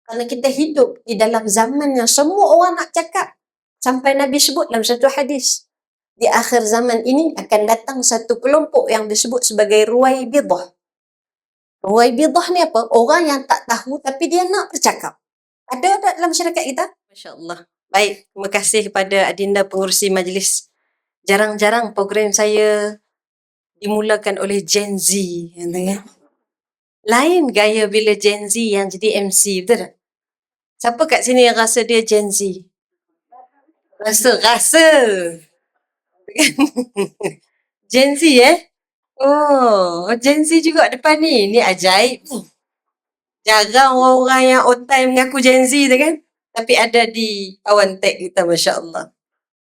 Kalau kita hidup di dalam zaman yang semua orang nak cakap, sampai Nabi sebut dalam satu hadis, di akhir zaman ini akan datang satu kelompok yang disebut sebagai Ruwaibidah. Ruwaibidah ni apa? Orang yang tak tahu tapi dia nak bercakap. Ada tak dalam masyarakat kita? Masya Allah. Baik, terima kasih kepada Adinda pengurusi majlis. Jarang-jarang program saya dimulakan oleh Gen Z. Lain gaya bila Gen Z yang jadi MC, betul tak? Siapa kat sini yang rasa dia Gen Z? Rasa. Gen Z Oh, Gen Z juga depan ni. Ni ajaib ni. Jarang orang-orang yang on time mengaku Gen Z tu kan. Tapi ada di awan tag kita, Masya Allah.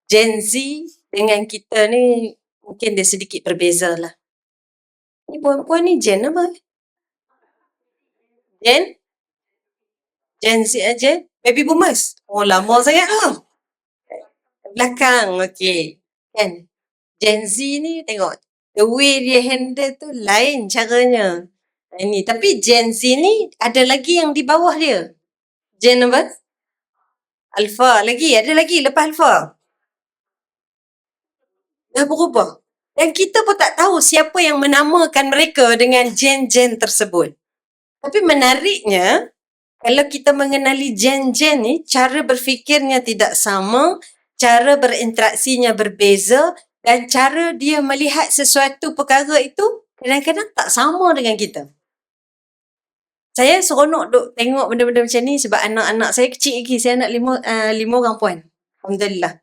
Gen Z dengan kita ni mungkin dia sedikit berbeza lah. Ni puan-puan ni Gen apa? Gen Z aja? Baby boomers? Oh, lama sangat lah. Belakang, okey. Kan? Gen Z ni tengok, the way dia handle tu lain caranya. Ini, tapi Gen Z ni ada lagi yang di bawah dia. Gen apa? Alpha lagi, ada lagi lepas Alpha. Dah berubah. Dan kita pun tak tahu siapa yang menamakan mereka dengan gen-gen tersebut. Tapi menariknya, kalau kita mengenali gen-gen ni, cara berfikirnya tidak sama, cara berinteraksinya berbeza, dan cara dia melihat sesuatu perkara itu kadang-kadang tak sama dengan kita. Saya seronok duk tengok benda-benda macam ni sebab anak-anak saya kecil lagi. Saya anak lima orang puan. Alhamdulillah.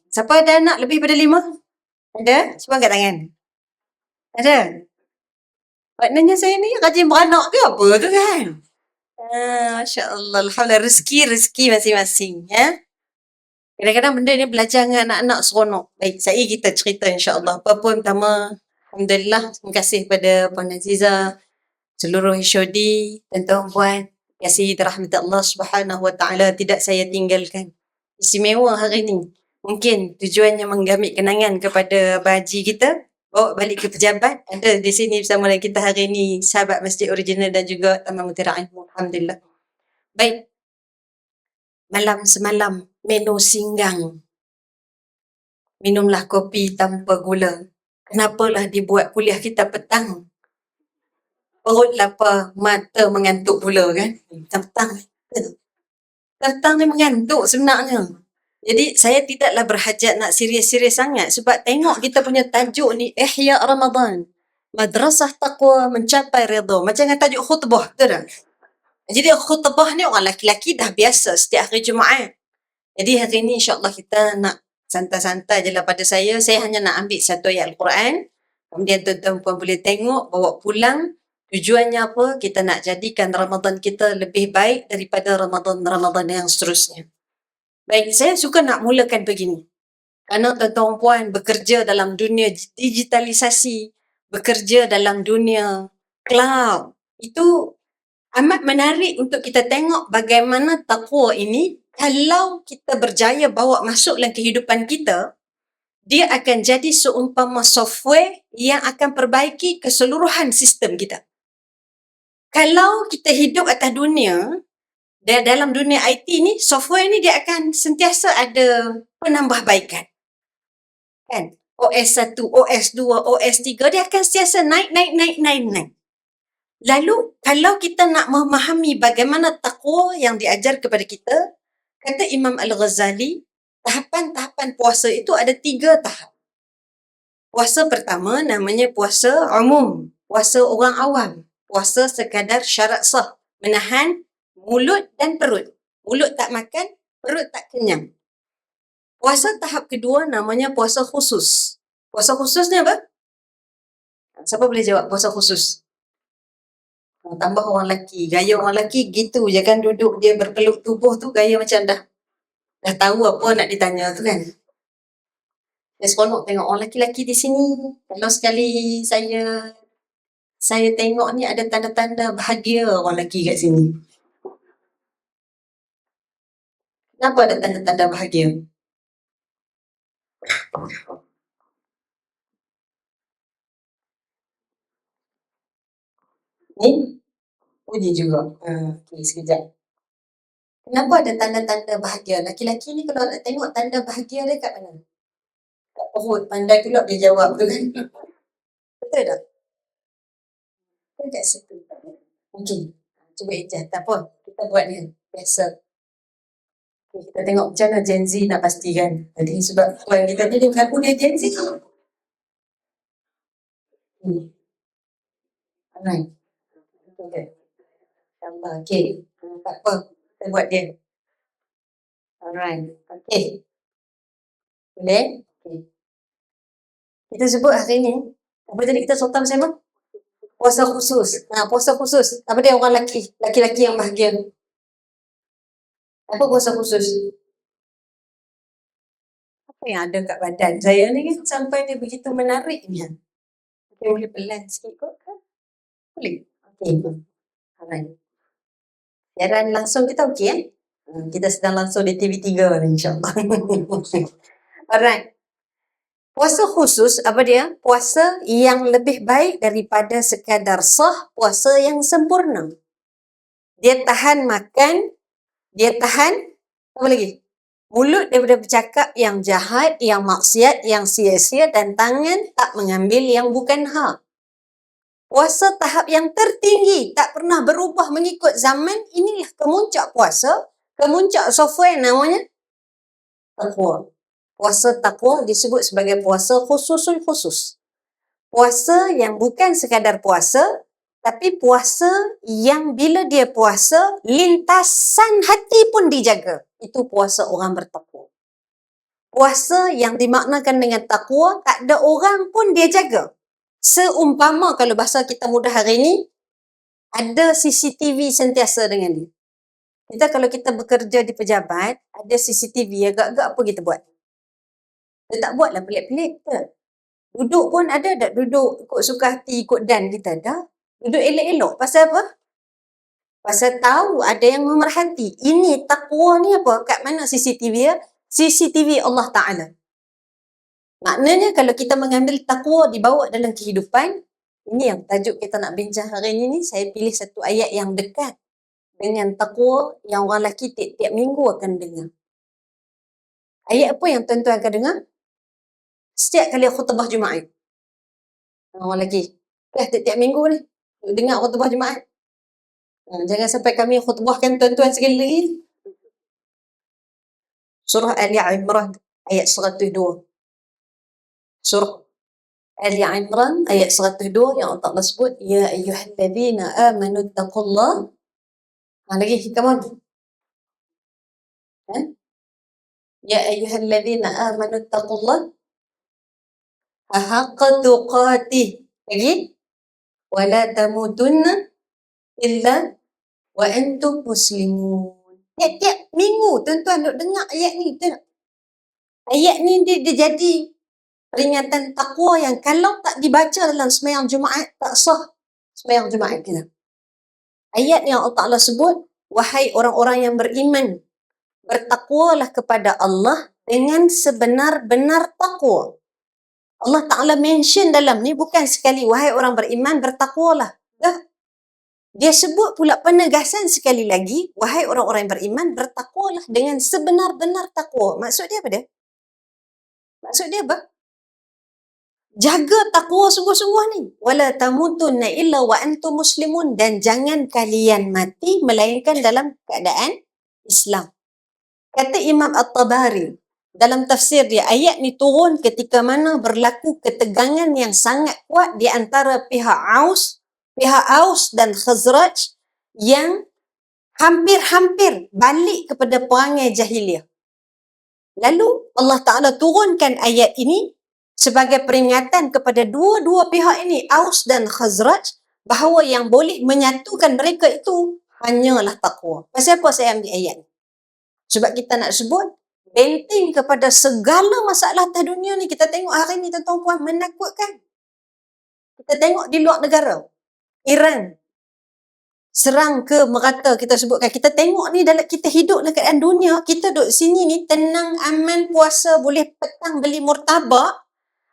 Siapa ada anak lebih pada 5? Ada? Cuba angkat tangan. Ada? Maknanya saya ni rajin beranak ke apa tu kan? Masya Allah. Alhamdulillah. Rezeki masing-masing. Ya? Kadang-kadang benda ni belajar dengan anak-anak seronok. Baik, kita cerita insyaAllah. Apa pun pertama, Alhamdulillah. Terima kasih kepada Puan Aziza, seluruh HOD, tuan-tuan puan. Terima kasih dirahmati Allah Subhanahu Wa Taala tidak saya tinggalkan. Istimewa hari ni. Mungkin tujuannya menggamit kenangan kepada Abang Haji kita. Bawa balik ke pejabat. Ada di sini bersama dengan kita hari ni sahabat Masjid Original dan juga Taman Mutiara Ilmu. Alhamdulillah. Baik. Malam semalam menu singgang. Minumlah kopi tanpa gula. Kenapalah dibuat kuliah kita petang? Perut lapar, mata mengantuk pula kan? Petang ni mengantuk sebenarnya. Jadi saya tidaklah berhajat nak serius-serius sangat sebab tengok kita punya tajuk ni Ihya Ramadan. Madrasah Taqwa mencapai redha. Macam dengan tajuk khutbah, betul tak? Jadi khutbah ni orang lelaki-lelaki dah biasa setiap hari Jumaat. Jadi hari ni insya-Allah kita nak santai-santai je lah pada saya. Saya hanya nak ambil satu ayat Al-Quran. Kemudian tuan-tuan puan boleh tengok, bawa pulang. Tujuannya apa? Kita nak jadikan Ramadan kita lebih baik daripada Ramadan yang seterusnya. Baik, saya suka nak mulakan begini. Kerana tuan-tuan puan bekerja dalam dunia digitalisasi, bekerja dalam dunia cloud. Itu amat menarik untuk kita tengok bagaimana taqwa ini, kalau kita berjaya bawa masuk dalam kehidupan kita, dia akan jadi seumpama software yang akan perbaiki keseluruhan sistem kita. Kalau kita hidup atas dunia, dalam dunia IT ni, software ni dia akan sentiasa ada penambahbaikan. Kan? OS 1, OS 2, OS 3, dia akan sentiasa naik. Lalu, kalau kita nak memahami bagaimana taqwa yang diajar kepada kita, kata Imam Al-Ghazali, tahapan-tahapan puasa itu ada 3 tahap. Puasa pertama namanya puasa umum, puasa orang awam, puasa sekadar syarat sah, menahan mulut dan perut. Mulut tak makan, perut tak kenyang. Puasa tahap kedua namanya puasa khusus. Puasa khusus ni apa? Siapa boleh jawab puasa khusus? Tambah orang lelaki. Gaya orang lelaki gitu je kan, duduk dia berpeluk tubuh tu gaya macam dah tahu apa nak ditanya tu kan. Saya seronok tengok orang lelaki-lelaki di sini. Kalau sekali saya tengok ni ada tanda-tanda bahagia orang lelaki kat sini. Kenapa ada tanda-tanda bahagia? Ni? Bunyi juga. Okey, sekejap. Kenapa ada tanda-tanda bahagia? Laki-laki ni kalau nak tengok tanda bahagia dia kat mana? Kat perut. Pandai pula dia jawab tu kan. Betul tak? Kan kat situ. Okey. Cuba Ijaz. Tak apa. Kita buat ni. Biasa. Okay, kita tengok macam mana Gen Z nak pastikan. Tadi sebab kawan kita tadi mengaku dia Gen Z. Alright. Okay. InsyaAllah. Okay. Tak apa. Kita buat dia. Alright. Okay. Boleh? Okay. Kita sebut hari ni. Apa tadi kita sotam sama? Puasa khusus. Puasa khusus. Apa dia orang laki-laki yang bahagia? Apa puasa khusus? Apa yang ada kat badan saya ni kan sampai dia begitu menariknya. Okay, boleh pelan sikit kot kan? Boleh? Okay. Alright. Siaran langsung kita okey eh? Kita sedang langsung di TV3 ni insyaAllah. Alright. Puasa khusus, apa dia? Puasa yang lebih baik daripada sekadar sah, puasa yang sempurna. Dia tahan makan, dia tahan, apa lagi? Mulut daripada bercakap yang jahat, yang maksiat, yang sia-sia dan tangan tak mengambil yang bukan hak. Puasa tahap yang tertinggi, tak pernah berubah mengikut zaman, inilah kemuncak puasa, kemuncak software namanya taqwa. Puasa taqwa disebut sebagai puasa khususul khusus. Puasa yang bukan sekadar puasa, tapi puasa yang bila dia puasa, lintasan hati pun dijaga. Itu puasa orang bertakwa. Puasa yang dimaknakan dengan takwa, tak ada orang pun dia jaga. Seumpama kalau bahasa kita mudah hari ni, ada CCTV sentiasa dengan dia. Kalau kita bekerja di pejabat, ada CCTV, agak-agak apa kita buat? Dia tak buatlah pelik-pelik ke? Duduk pun ada tak duduk ikut suka hati, ikut dan kita dah. Duduk elok-elok. Pasal apa? Pasal tahu ada yang memerhati. Ini takwa ni apa? Kat mana CCTV ya? CCTV Allah Ta'ala. Maknanya kalau kita mengambil takwa dibawa dalam kehidupan, ini yang tajuk kita nak bincang hari ini, saya pilih satu ayat yang dekat dengan takwa yang orang lelaki tiap-tiap minggu akan dengar. Ayat apa yang tuan-tuan akan dengar? Setiap kali khutbah Jumaat. Orang lelaki. Tiap-tiap minggu ni. Dengar khutbah Jumaat. Jangan sampai kami khutbahkan tuan-tuan sekali lagi. Surah Ali Imran ayat 102. Surah Ali Imran ayat 102 yang Allah sebut, Ya ayyuhalladzina amanu taqullah. Lagi, come on. Ya ayyuhalladzina amanu taqullah haqqa tuqatih. Lagi? Wala tamutunna illa wa antum muslimun. Tiap-tiap minggu tuan-tuan duk dengar ayat ni. Ayat ni dia jadi peringatan takwa yang kalau tak dibaca dalam sembahyang Jumaat, tak sah sembahyang Jumaat kita. Ayat yang Allah Ta'ala sebut, wahai orang-orang yang beriman, bertakwalah kepada Allah dengan sebenar-benar takwa. Allah Ta'ala mention dalam ni bukan sekali, wahai orang beriman, bertakwalah. Dah. Dia sebut pula penegasan sekali lagi, wahai orang-orang yang beriman, bertakwalah dengan sebenar-benar takwa. Maksud dia apa dia? Maksud dia apa? Jaga takwa sungguh-sungguh ni. Wala tamutunna illa wa antum muslimun. Dan jangan kalian mati melainkan dalam keadaan Islam. Kata Imam At-Tabari, dalam tafsir dia, ayat ni turun ketika mana berlaku ketegangan yang sangat kuat di antara pihak Aus dan Khazraj yang hampir-hampir balik kepada perangai jahiliah. Lalu Allah Ta'ala turunkan ayat ini sebagai peringatan kepada dua-dua pihak ini, Aus dan Khazraj, bahawa yang boleh menyatukan mereka itu hanyalah takwa. Pasal apa saya ambil ayat ni? Sebab kita nak sebut benteng kepada segala masalah atas dunia ni. Kita tengok hari ni tuan-tuan menakutkan. Kita tengok di luar negara, Iran serang ke merata, kita sebutkan. Kita tengok ni dalam kita hidup dalam keadaan dunia, kita duduk sini ni tenang, aman, puasa, boleh petang beli murtabak.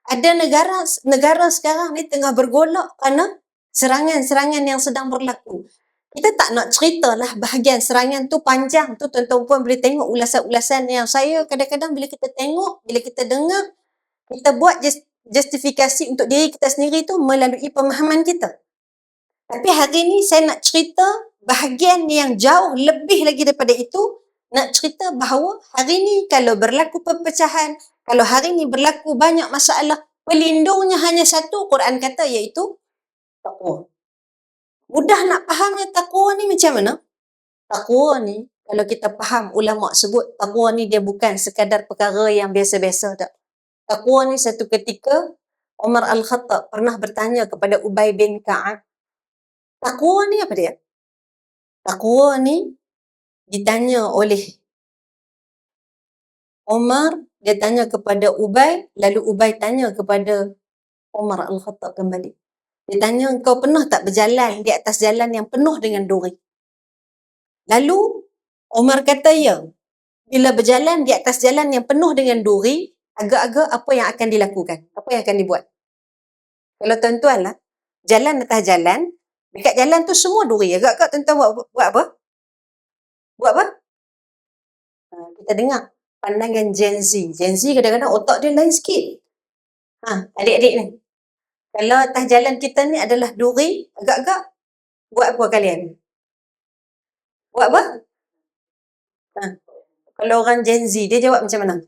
Ada negara sekarang ni tengah bergolak kerana serangan-serangan yang sedang berlaku. Kita tak nak cerita lah bahagian serangan tu panjang tu, tuan-tuan puan boleh tengok ulasan-ulasan yang saya kadang-kadang bila kita tengok, bila kita dengar, kita buat justifikasi untuk diri kita sendiri tu melalui pemahaman kita. Tapi hari ni saya nak cerita bahagian yang jauh lebih lagi daripada itu, nak cerita bahawa hari ni kalau berlaku perpecahan, kalau hari ni berlaku banyak masalah, pelindungnya hanya satu, Quran kata, iaitu taqwa. Mudah nak fahamnya taqwa ni macam mana? Taqwa ni, kalau kita faham, ulama' sebut taqwa ni dia bukan sekadar perkara yang biasa-biasa tak. Taqwa ni satu ketika Umar Al-Khattab pernah bertanya kepada Ubay bin Ka'ab, taqwa ni apa dia? Taqwa ni ditanya oleh Umar, dia tanya kepada Ubay, lalu Ubay tanya kepada Umar Al-Khattab kembali. Dia tanya, engkau pernah tak berjalan di atas jalan yang penuh dengan duri? Lalu Umar kata, ya. Bila berjalan di atas jalan yang penuh dengan duri, agak-agak apa yang akan dilakukan? Apa yang akan dibuat? Kalau tuan-tuan lah, jalan atas jalan, dekat jalan tu semua duri. Agak-agak tuan-tuan buat apa? Buat apa? Kita dengar pandangan Gen Z. Gen Z kadang-kadang otak dia lain sikit. Adik-adik ni. Kalau atas jalan kita ni adalah duri, agak-agak buat apa kalian? Buat apa? Kalau orang Gen Z, dia jawab macam mana?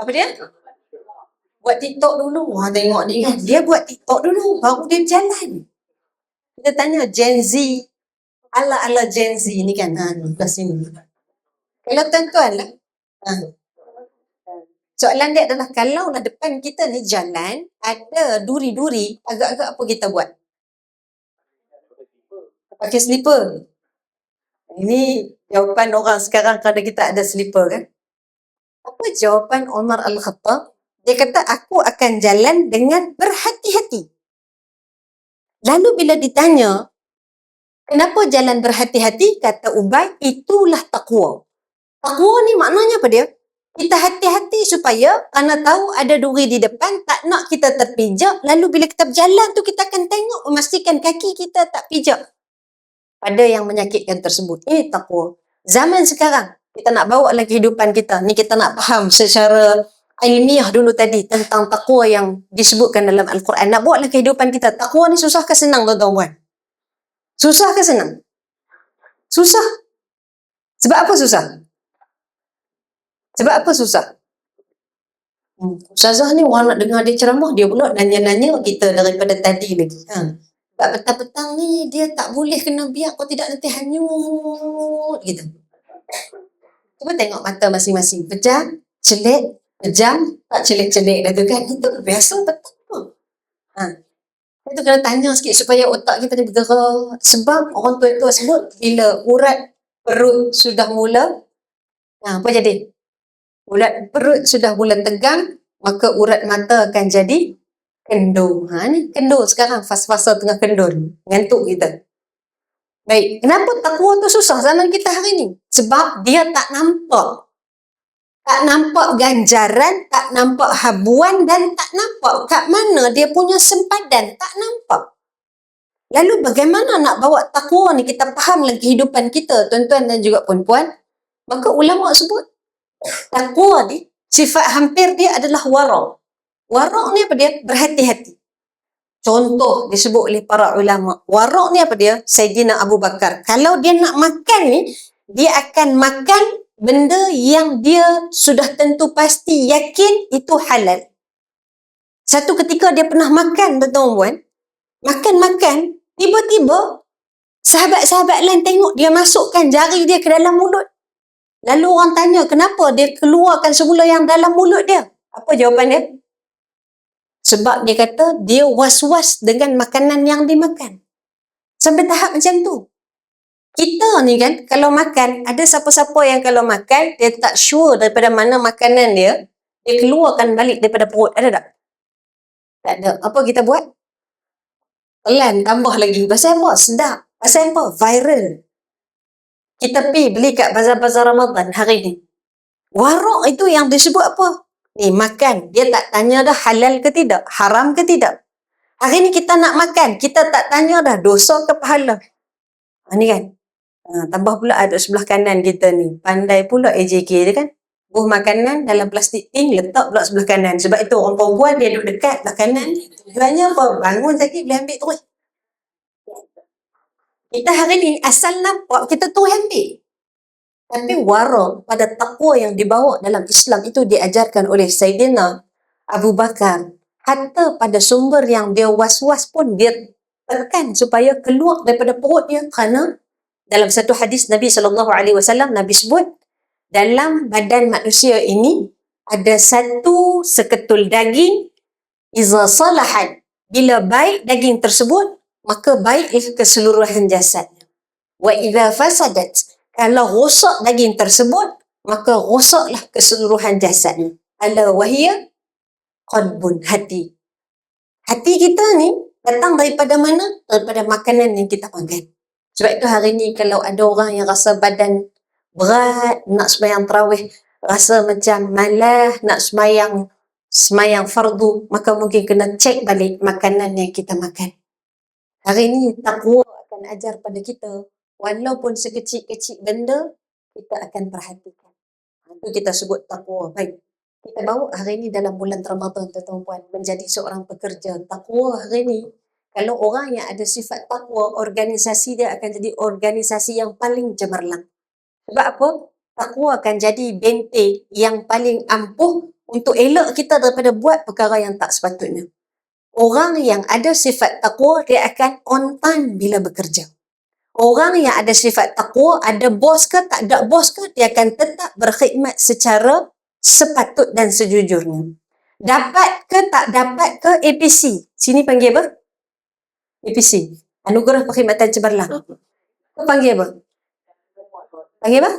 Apa dia? Buat TikTok dulu. Tengok ni kan. Dia buat TikTok dulu, baru dia berjalan. Kita tanya Gen Z, ala-ala Gen Z ni kan. Belah sini. Kalau tuan-tuan lah. Soalan dia adalah, kalau lah depan kita ni jalan, ada duri-duri, agak-agak apa kita buat? Pakai slipper. Ini jawapan orang sekarang kerana kita ada slipper kan? Apa jawapan Umar Al-Khattab? Dia kata, aku akan jalan dengan berhati-hati. Lalu bila ditanya, kenapa jalan berhati-hati? Kata Ubay, itulah taqwa. Taqwa ni maknanya apa dia? Kita hati-hati supaya kerana tahu ada duri di depan, tak nak kita terpijak. Lalu bila kita berjalan tu, kita akan tengok, memastikan kaki kita tak pijak pada yang menyakitkan tersebut. Ini taqwa. Zaman sekarang, kita nak bawa dalam kehidupan kita. Ni kita nak faham secara ilmiah dulu tadi tentang taqwa yang disebutkan dalam Al-Quran. Nak bawa dalam kehidupan kita. Taqwa ni susah ke senang, tuan-tuan? Susah ke senang? Susah. Sebab apa susah? Sebab apa susah? Ustazah ni orang nak dengar dia ceramah, dia pula nanya-nanya kita daripada tadi lagi. Sebab petang-petang ni dia tak boleh kena biar kau tidak nanti hanyut gitu. Cuba tengok mata masing-masing. Pejam, celik, pejam, tak celik-celik dah tu kan. Itu biasa betul. Itu kena tanya sikit supaya otak kita ni bergerak. Sebab orang tua-tua sebut, bila urat perut sudah mula, apa jadi? Urat perut sudah mula tegang, maka urat mata akan jadi kendor. Ni kendor sekarang, fasa-fasa tengah kendor. Ngantuk kita. Baik, kenapa taqwa tu susah zaman kita hari ni? Sebab dia tak nampak. Tak nampak ganjaran, tak nampak habuan dan tak nampak kat mana dia punya sempadan. Tak nampak. Lalu bagaimana nak bawa taqwa ni kita faham dalam kehidupan kita, tuan-tuan dan juga puan-puan? Maka ulama sebut, taqwa ni, sifat hampir dia adalah wara'. Wara' ni apa dia? Berhati-hati. Contoh disebut oleh para ulama. Wara' ni apa dia? Sayyidina Abu Bakar. Kalau dia nak makan ni, dia akan makan benda yang dia sudah tentu pasti yakin itu halal. Satu ketika dia pernah makan, tuan-tuan, makan-makan, tiba-tiba sahabat-sahabat lain tengok dia masukkan jari dia ke dalam mulut. Lalu orang tanya, kenapa dia keluarkan semula yang dalam mulut dia? Apa jawapan dia? Sebab dia kata, dia was-was dengan makanan yang dimakan. Sampai tahap macam tu. Kita ni kan, kalau makan, ada siapa-siapa yang kalau makan, dia tak sure daripada mana makanan dia, dia keluarkan balik daripada perut. Ada tak? Tak ada. Apa kita buat? Pelan, tambah lagi. Pasal apa? Sedap. Pasal apa? Viral. Kita pergi beli kat bazar-bazar Ramadan hari ni. Wara' itu yang disebut apa? Ni makan. Dia tak tanya dah halal ke tidak, haram ke tidak. Hari ni kita nak makan, kita tak tanya dah dosa ke pahala. Ni kan. Tambah pula ada sebelah kanan kita ni. Pandai pula AJK dia kan. Buah makanan dalam plastik tin, letak pula sebelah kanan. Sebab itu orang perempuan dia duduk dekat sebelah kanan. Tujuannya apa? Bangun sakit boleh ambil terus. Kita hari ni asal nampak, kita terus ambil. Tapi wara pada takwa yang dibawa dalam Islam itu diajarkan oleh Sayyidina Abu Bakar. Hatta pada sumber yang dia was-was pun dia tekan supaya keluar daripada perut dia, kerana dalam satu hadis Nabi SAW, Nabi sebut dalam badan manusia ini ada satu seketul daging, iza salahat, bila baik daging tersebut maka baiklah keseluruhan jasadnya. Wa idza fasadat, kalau rosak daging tersebut maka rosaklah keseluruhan jasadnya. Ala wahia qalbun, hati. Hati kita ni datang daripada mana? Daripada makanan yang kita makan. Sebab itu hari ni kalau ada orang yang rasa badan berat, nak sembahyang tarawih, rasa macam malas, nak sembahyang fardu, maka mungkin kena cek balik makanan yang kita makan. Hari ni takwa akan ajar pada kita, walaupun sekecil-kecil benda, kita akan perhatikan. Itu kita sebut takwa. Baik, kita bawa hari ni dalam bulan Ramadan, tuan-tuan, menjadi seorang pekerja. Takwa hari ni, kalau orang yang ada sifat takwa, organisasi dia akan jadi organisasi yang paling cemerlang. Sebab apa? Takwa akan jadi benteng yang paling ampuh untuk elak kita daripada buat perkara yang tak sepatutnya. Orang yang ada sifat takwa, dia akan on time bila bekerja. Orang yang ada sifat takwa, ada bos ke tak ada bos ke, dia akan tetap berkhidmat secara sepatut dan sejujurnya. Dapat ke tak dapat ke APC? Sini panggil apa? APC. Anugerah Perkhidmatan Cemerlang. Kau panggil apa? Panggil apa?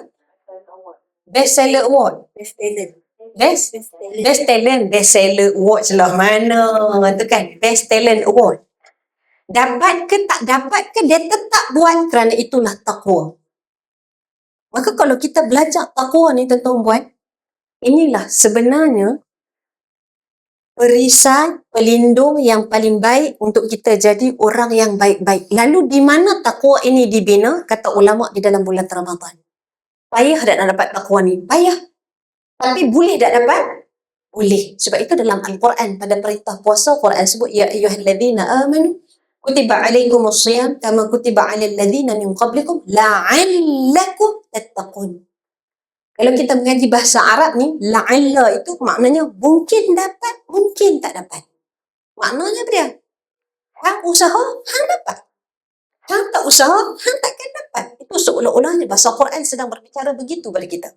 Best Seller Award. Best Talent. Best Talent. Best Seller Award lah. Mana? Itu kan. Best Talent Award. Dapat ke tak dapat ke, dia tetap buat kerana itulah takwa. Maka kalau kita belajar takwa ni, tuan-tuan buat, inilah sebenarnya perisai, pelindung yang paling baik untuk kita jadi orang yang baik-baik. Lalu di mana takwa ini dibina? Kata ulama di dalam bulan Ramadan. Payah tak nak dapat takwa ni? Payah. Tapi boleh tak dapat? Boleh. Sebab itu dalam Al-Quran, pada perintah puasa, Quran sebut, Ya ayyuhalladzina amanu, kutiba alaikumus siyam, kama kutiba alal ladzina min qablikum, la'allakum tattaqun. Kalau kita mengaji bahasa Arab ni, la'alla itu maknanya mungkin dapat, mungkin tak dapat. Maknanya apa dia? Hang usaha, hang dapat. Hang tak usaha, hang takkan dapat. Itu seolah-olahnya bahasa Quran sedang berbicara begitu pada kita.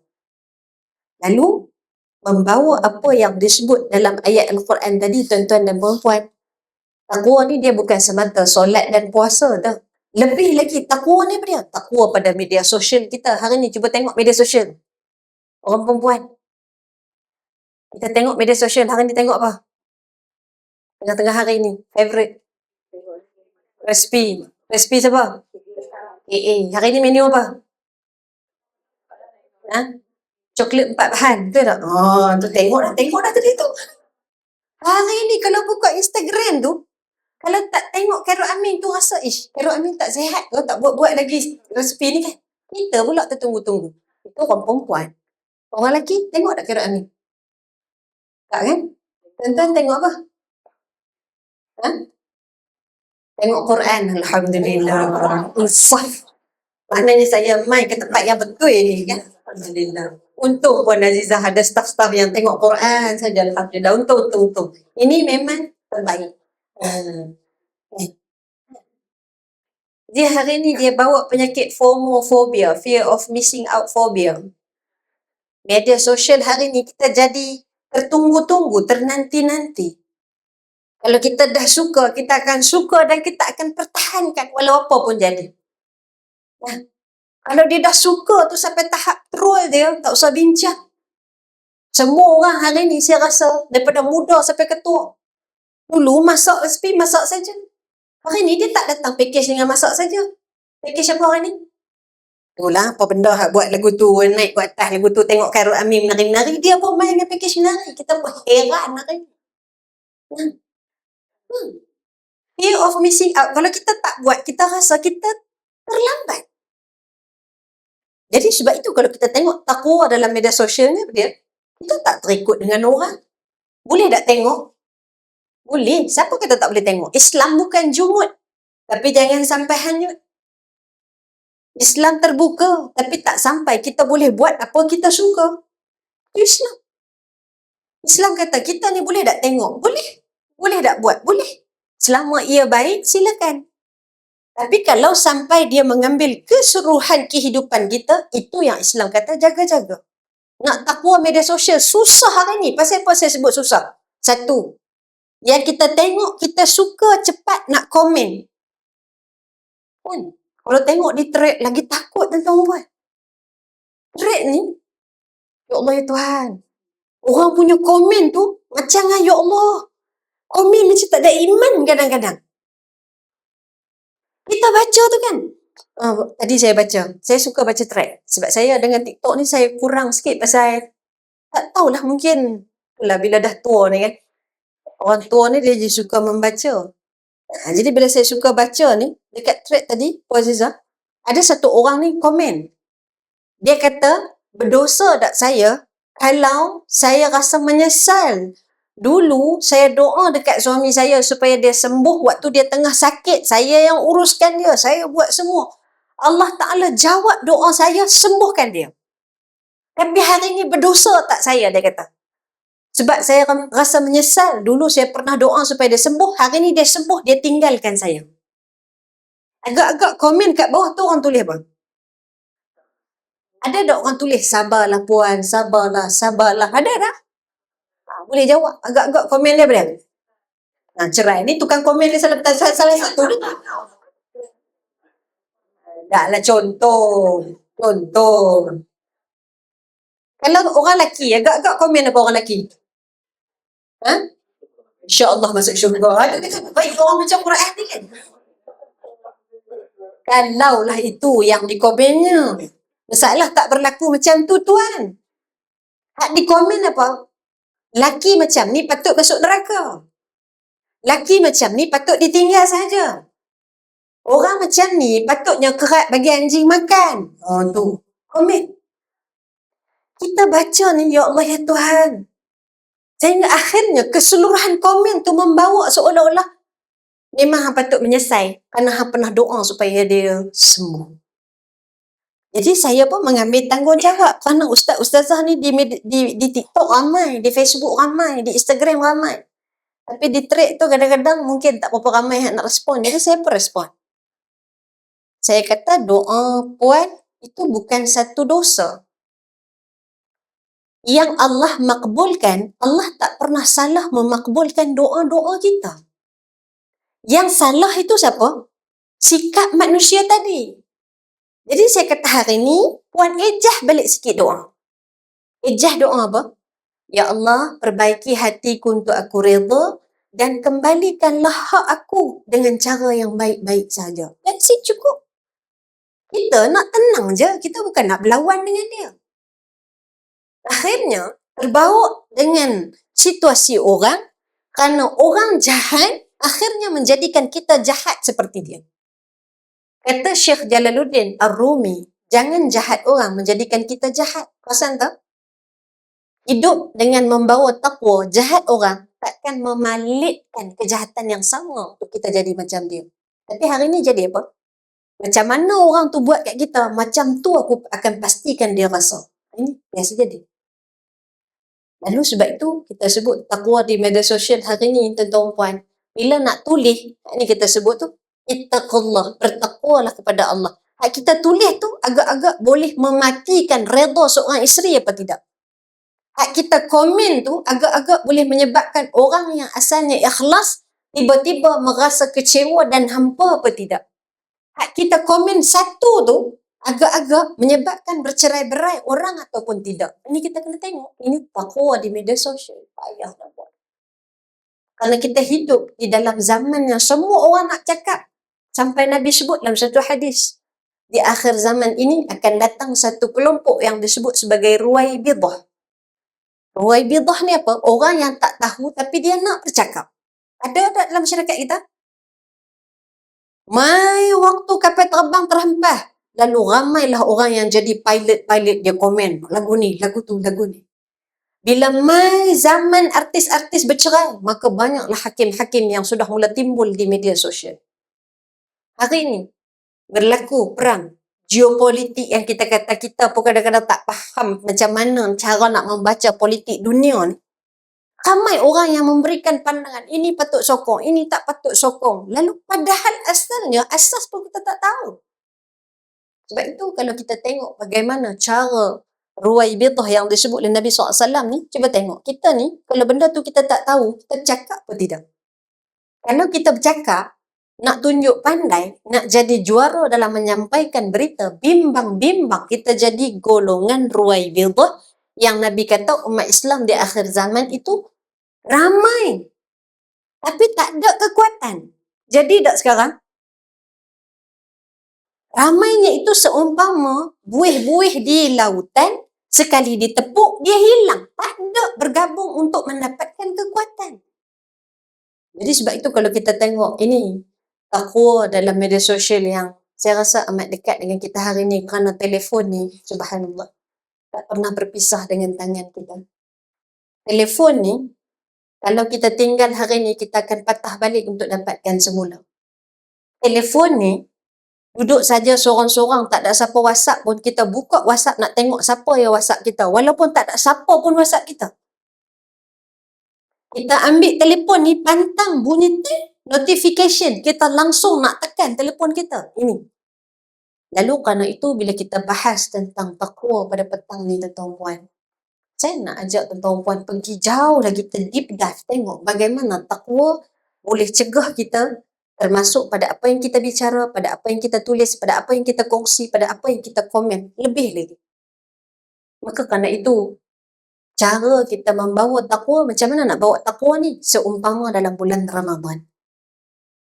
Lalu, membawa apa yang disebut dalam ayat Al-Quran tadi, tuan-tuan dan puan-puan, takwa ni dia bukan semata solat dan puasa dah. Lebih lagi, takwa ni apa dia? Takwa pada media sosial kita. Hari ni cuba tengok media sosial. Orang perempuan. Kita tengok media sosial hari ni, tengok apa? Tengah-tengah hari ni. Favorite. Resipi siapa? Hari ni menu apa? Coklat 4 bahan. Betul tak? Tu tengok dah tadi tu. Hari ni kalau buka Instagram tu, kalau tak tengok Carol Amin tu rasa, Carol Amin tak sihat ke? Tak buat lagi resipi ni kan? Kita pula tertunggu-tunggu. Itu orang perempuan. Orang lelaki, tengok tak Carol Amin? Tak kan? Tuan-tuan tengok apa? Tengok Quran. Alhamdulillah. Insaf. Maknanya saya main ke tempat yang betul ni kan? Alhamdulillah. Untung Puan Azizah ada staff-staff yang tengok Quran saja. Alhamdulillah. Untung. Ini memang terbaik. Dia hari ni dia bawa penyakit FOMO-phobia, fear of missing out phobia. Media sosial hari ni kita jadi tertunggu-tunggu, ternanti-nanti. Kalau kita dah suka, kita akan suka dan kita akan pertahankan walau apa pun jadi. Kalau dia dah suka tu sampai tahap troll dia, tak usah bincang. Semua orang hari ni saya rasa, daripada muda sampai ketua, dulu masak resipi, masak saja. Hari ni dia tak datang package dengan masak saja. Package apa hari ni? Itulah apa benda buat lagu tu, naik ke atas lagu tu, tengok Carol Amin menari-menari, dia pun main dengan package menari. Kita pun heran hari ni. Fear of missing out. Kalau kita tak buat, kita rasa kita terlambat. Jadi sebab itu kalau kita tengok takwa dalam media sosial ni, dia kita tak terikut dengan orang. Boleh tak tengok? Boleh. Siapa kata tak boleh tengok? Islam bukan jumut. Tapi jangan sampai hanyut. Islam terbuka. Tapi tak sampai kita boleh buat apa kita suka. Itu Islam. Islam kata kita ni boleh tak tengok? Boleh. Boleh tak buat? Boleh. Selama ia baik, silakan. Tapi kalau sampai dia mengambil keseluruhan kehidupan kita, itu yang Islam kata jaga-jaga. Nak takwa media sosial susah hari ni. Pasal apa saya sebut susah? Satu, yang kita tengok, kita suka cepat nak komen. Kalau tengok di thread, lagi takut tentang buat. Thread ni, ya Allah ya Tuhan, orang punya komen tu macam ya Allah, komen macam tak ada iman kadang-kadang. Kita baca tu kan. Tadi saya baca. Saya suka baca thread. Sebab saya dengan TikTok ni saya kurang sikit pasal tak tahulah mungkin itulah bila dah tua ni kan. Orang tua ni dia je suka membaca. Jadi bila saya suka baca ni, dekat thread tadi, Puan Aziza, ada satu orang ni komen. Dia kata, berdosa tak saya kalau saya rasa menyesal. Dulu saya doa dekat suami saya supaya dia sembuh waktu dia tengah sakit. Saya yang uruskan dia. Saya buat semua. Allah Ta'ala jawab doa saya, sembuhkan dia. Tapi hari ni berdosa tak saya, dia kata. Sebab saya rasa menyesal. Dulu saya pernah doa supaya dia sembuh. Hari ni dia sembuh, dia tinggalkan saya. Agak-agak komen kat bawah tu orang tulis apa? Ada tak orang tulis, sabarlah puan, sabarlah, sabarlah. Ada tak? Boleh jawab. Agak-agak komen dia boleh. Cerai. Ni tukang komen dia salah satu. Taklah contoh. Kalau orang lelaki, agak-agak komen apa orang lelaki? InsyaAllah masuk syurga. Baik orang macam Quran ni kan? Kalaulah itu yang di komennya. Masalah tak berlaku macam tu tuan. Hak di komen apa? Laki macam ni patut masuk neraka. Laki macam ni patut ditinggal saja. Orang macam ni patutnya kerat bagi anjing makan. Tu. Komen. Kita baca ni, ya Allah ya Tuhan. Sehingga akhirnya keseluruhan komen tu membawa seolah-olah memang patut menyesal kerana pernah doa supaya dia sembuh. Jadi saya pun mengambil tanggungjawab kerana ustaz-ustazah ni di TikTok ramai, di Facebook ramai, di Instagram ramai. Tapi di thread tu kadang-kadang mungkin tak berapa ramai yang nak respon. Jadi saya pun respon. Saya kata doa puan itu bukan satu dosa. Yang Allah makbulkan, Allah tak pernah salah memakbulkan doa-doa kita. Yang salah itu siapa? Sikap manusia tadi. Jadi saya kata hari ni, puan ejah balik sikit doa. Ejah doa apa? Ya Allah, perbaiki hatiku untuk aku redha dan kembalikanlah hak aku dengan cara yang baik-baik saja. That's it, cukup. Kita nak tenang je, kita bukan nak berlawan dengan dia. Akhirnya, terbawa dengan situasi orang, kerana orang jahat, akhirnya menjadikan kita jahat seperti dia. Kata Syekh Jalaluddin Ar-Rumi, jangan jahat orang menjadikan kita jahat. Perasan tak? Hidup dengan membawa takwa, jahat orang takkan memalitkan kejahatan yang sama untuk kita jadi macam dia. Tapi hari ni jadi apa? Macam mana orang tu buat kat kita, macam tu aku akan pastikan dia rasa. Ini biasa jadi. Lalu sebab itu kita sebut takwa di media sosial hari ni tentang puan. Bila nak tulis, ni kita sebut tu, ittaqullah, bertakwalah kepada Allah. Hak kita tulis tu agak-agak boleh mematikan redha seorang isteri apa tidak. Hak kita komen tu agak-agak boleh menyebabkan orang yang asalnya ikhlas tiba-tiba merasa kecewa dan hampa apa tidak. Hak kita komen satu tu agak-agak menyebabkan bercerai-berai orang ataupun tidak. Ini kita kena tengok. Ini takwa di media sosial. Payah nak buat. Kalau kita hidup di dalam zaman yang semua orang nak cakap. Sampai Nabi sebut dalam satu hadis. Di akhir zaman ini akan datang satu kelompok yang disebut sebagai Ruwaibidah. Ruwaibidah ni apa? Orang yang tak tahu tapi dia nak bercakap. Ada tak dalam masyarakat kita? Mai waktu kapal terbang terhempas. Lalu ramailah orang yang jadi pilot-pilot dia komen. Lagu ni, lagu tu, lagu ni. Bila mai zaman artis-artis bercerai, maka banyaklah hakim-hakim yang sudah mula timbul di media sosial. Hari ni, berlaku perang geopolitik yang kita kata kita pun kadang-kadang tak faham macam mana cara nak membaca politik dunia ni. Ramai orang yang memberikan pandangan, ini patut sokong, ini tak patut sokong. Lalu padahal asalnya, asas pun kita tak tahu. Sebab itu kalau kita tengok bagaimana cara ruwaibithah yang disebut oleh Nabi SAW ni, cuba tengok. Kita ni, kalau benda tu kita tak tahu, kita bercakap atau tidak? Kalau kita bercakap, nak tunjuk pandai, nak jadi juara dalam menyampaikan berita, bimbang-bimbang kita jadi golongan ruwaibithah yang Nabi kata umat Islam di akhir zaman itu ramai. Tapi tak ada kekuatan. Jadi tak sekarang? Ramainya itu seumpama buih-buih di lautan, sekali ditepuk, dia hilang. Tak ada bergabung untuk mendapatkan kekuatan. Jadi sebab itu kalau kita tengok ini, takwa dalam media sosial yang saya rasa amat dekat dengan kita hari ni kerana telefon ni, subhanallah, tak pernah berpisah dengan tangan kita. Telefon ni, kalau kita tinggal hari ni, kita akan patah balik untuk dapatkan semula. Telefon ni, duduk saja sorang-sorang, tak ada siapa WhatsApp pun, kita buka WhatsApp nak tengok siapa yang WhatsApp kita. Walaupun tak ada siapa pun WhatsApp kita. Kita ambil telefon ni, pantang bunyi notification. Kita langsung nak tekan telefon kita. Ini. Lalu kerana itu, bila kita bahas tentang takwa pada petang ni, tuan-tuan puan, saya nak ajak tuan-tuan puan pergi jauh lagi, kita deep dive, tengok bagaimana takwa boleh cegah kita termasuk pada apa yang kita bicara, pada apa yang kita tulis, pada apa yang kita kongsi, pada apa yang kita komen, lebih lagi. Maka kerana itu, cara kita membawa takwa, macam mana nak bawa takwa ni? Seumpama dalam bulan Ramadan.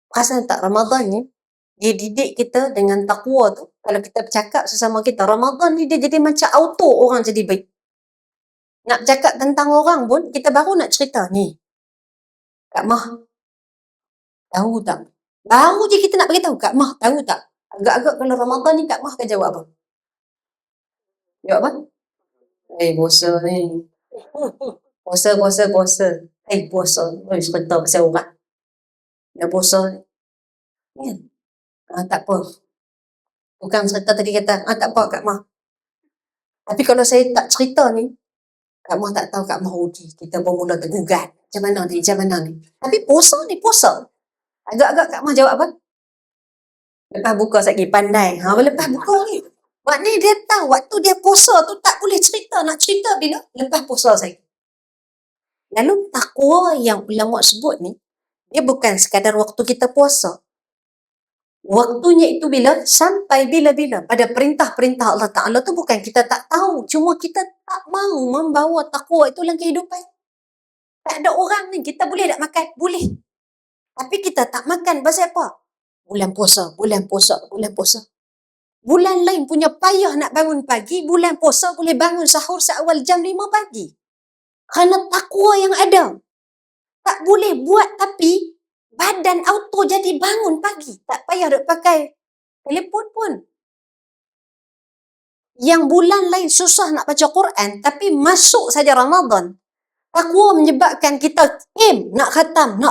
Perasan tak Ramadan ni, dia didik kita dengan takwa tu. Kalau kita bercakap sesama kita, Ramadan ni dia jadi macam auto orang jadi baik. Nak bercakap tentang orang pun, kita baru nak cerita ni. Kak Mah, tahu tak? Baru je kita nak beritahu, Kak Mah tahu tak? Agak-agak kalau Ramadan ni Kak Mah akan jawab apa? Jawab apa? Puasa ni. Puasa. Puasa. Cerita pasal orang. Dah puasa ni. Kan? Tak apa. Bukan cerita tadi kata, tak apa Kak Mah. Tapi kalau saya tak cerita ni, Kak Mah tak tahu, Kak Mah rugi. Kita pun mula tergugat. Macam mana ni? Tapi puasa ni, puasa. Agak-agak Kak Mah jawab apa? Lepas buka lagi pandai. Lepas buka ni. Maknanya dia tahu waktu dia puasa tu tak boleh cerita. Nak cerita bila? Lepas puasa saya. Lalu takwa yang ulama sebut ni, dia bukan sekadar waktu kita puasa. Waktunya itu bila? Sampai bila-bila. Pada perintah-perintah Allah Ta'ala tu bukan kita tak tahu. Cuma kita tak mahu membawa takwa itu dalam kehidupan. Tak ada orang ni. Kita boleh tak makan? Boleh. Tapi kita tak makan. Pasal apa? Bulan puasa. Bulan lain punya payah nak bangun pagi, bulan puasa boleh bangun sahur seawal jam 5 pagi. Kerana takwa yang ada. Tak boleh buat tapi badan auto jadi bangun pagi. Tak payah duk pakai telefon pun. Yang bulan lain susah nak baca Quran, tapi masuk saja Ramadan. Takwa menyebabkan kita nak khatam.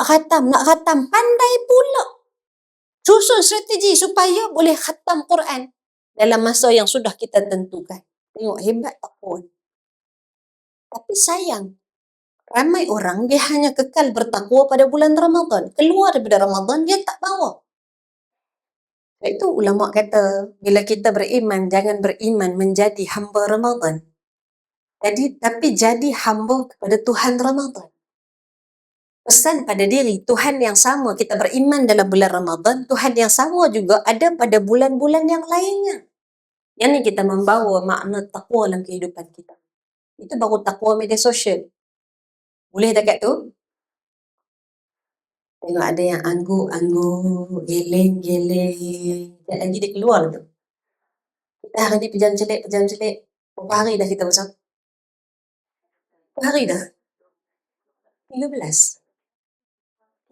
Pandai pula. Susun strategi supaya boleh khatam Quran dalam masa yang sudah kita tentukan. Tengok hebat takwa. Tapi sayang, ramai orang dia hanya kekal bertakwa pada bulan Ramadan. Keluar daripada Ramadan, dia tak bawa. Itu ulama kata, bila kita beriman, jangan beriman menjadi hamba Ramadan. Tapi jadi hamba kepada Tuhan Ramadan. Pesan pada diri, Tuhan yang sama kita beriman dalam bulan Ramadan, Tuhan yang sama juga ada pada bulan-bulan yang lainnya. Yang ni kita membawa makna takwa dalam kehidupan kita. Itu baru takwa media sosial. Boleh dekat tu? Tengok ada yang angguk-angguk, geleng-geleng. Sekejap lagi dia keluar tu. Kita hari ni pejam celik. Berapa hari dah kita besar? Berapa hari dah?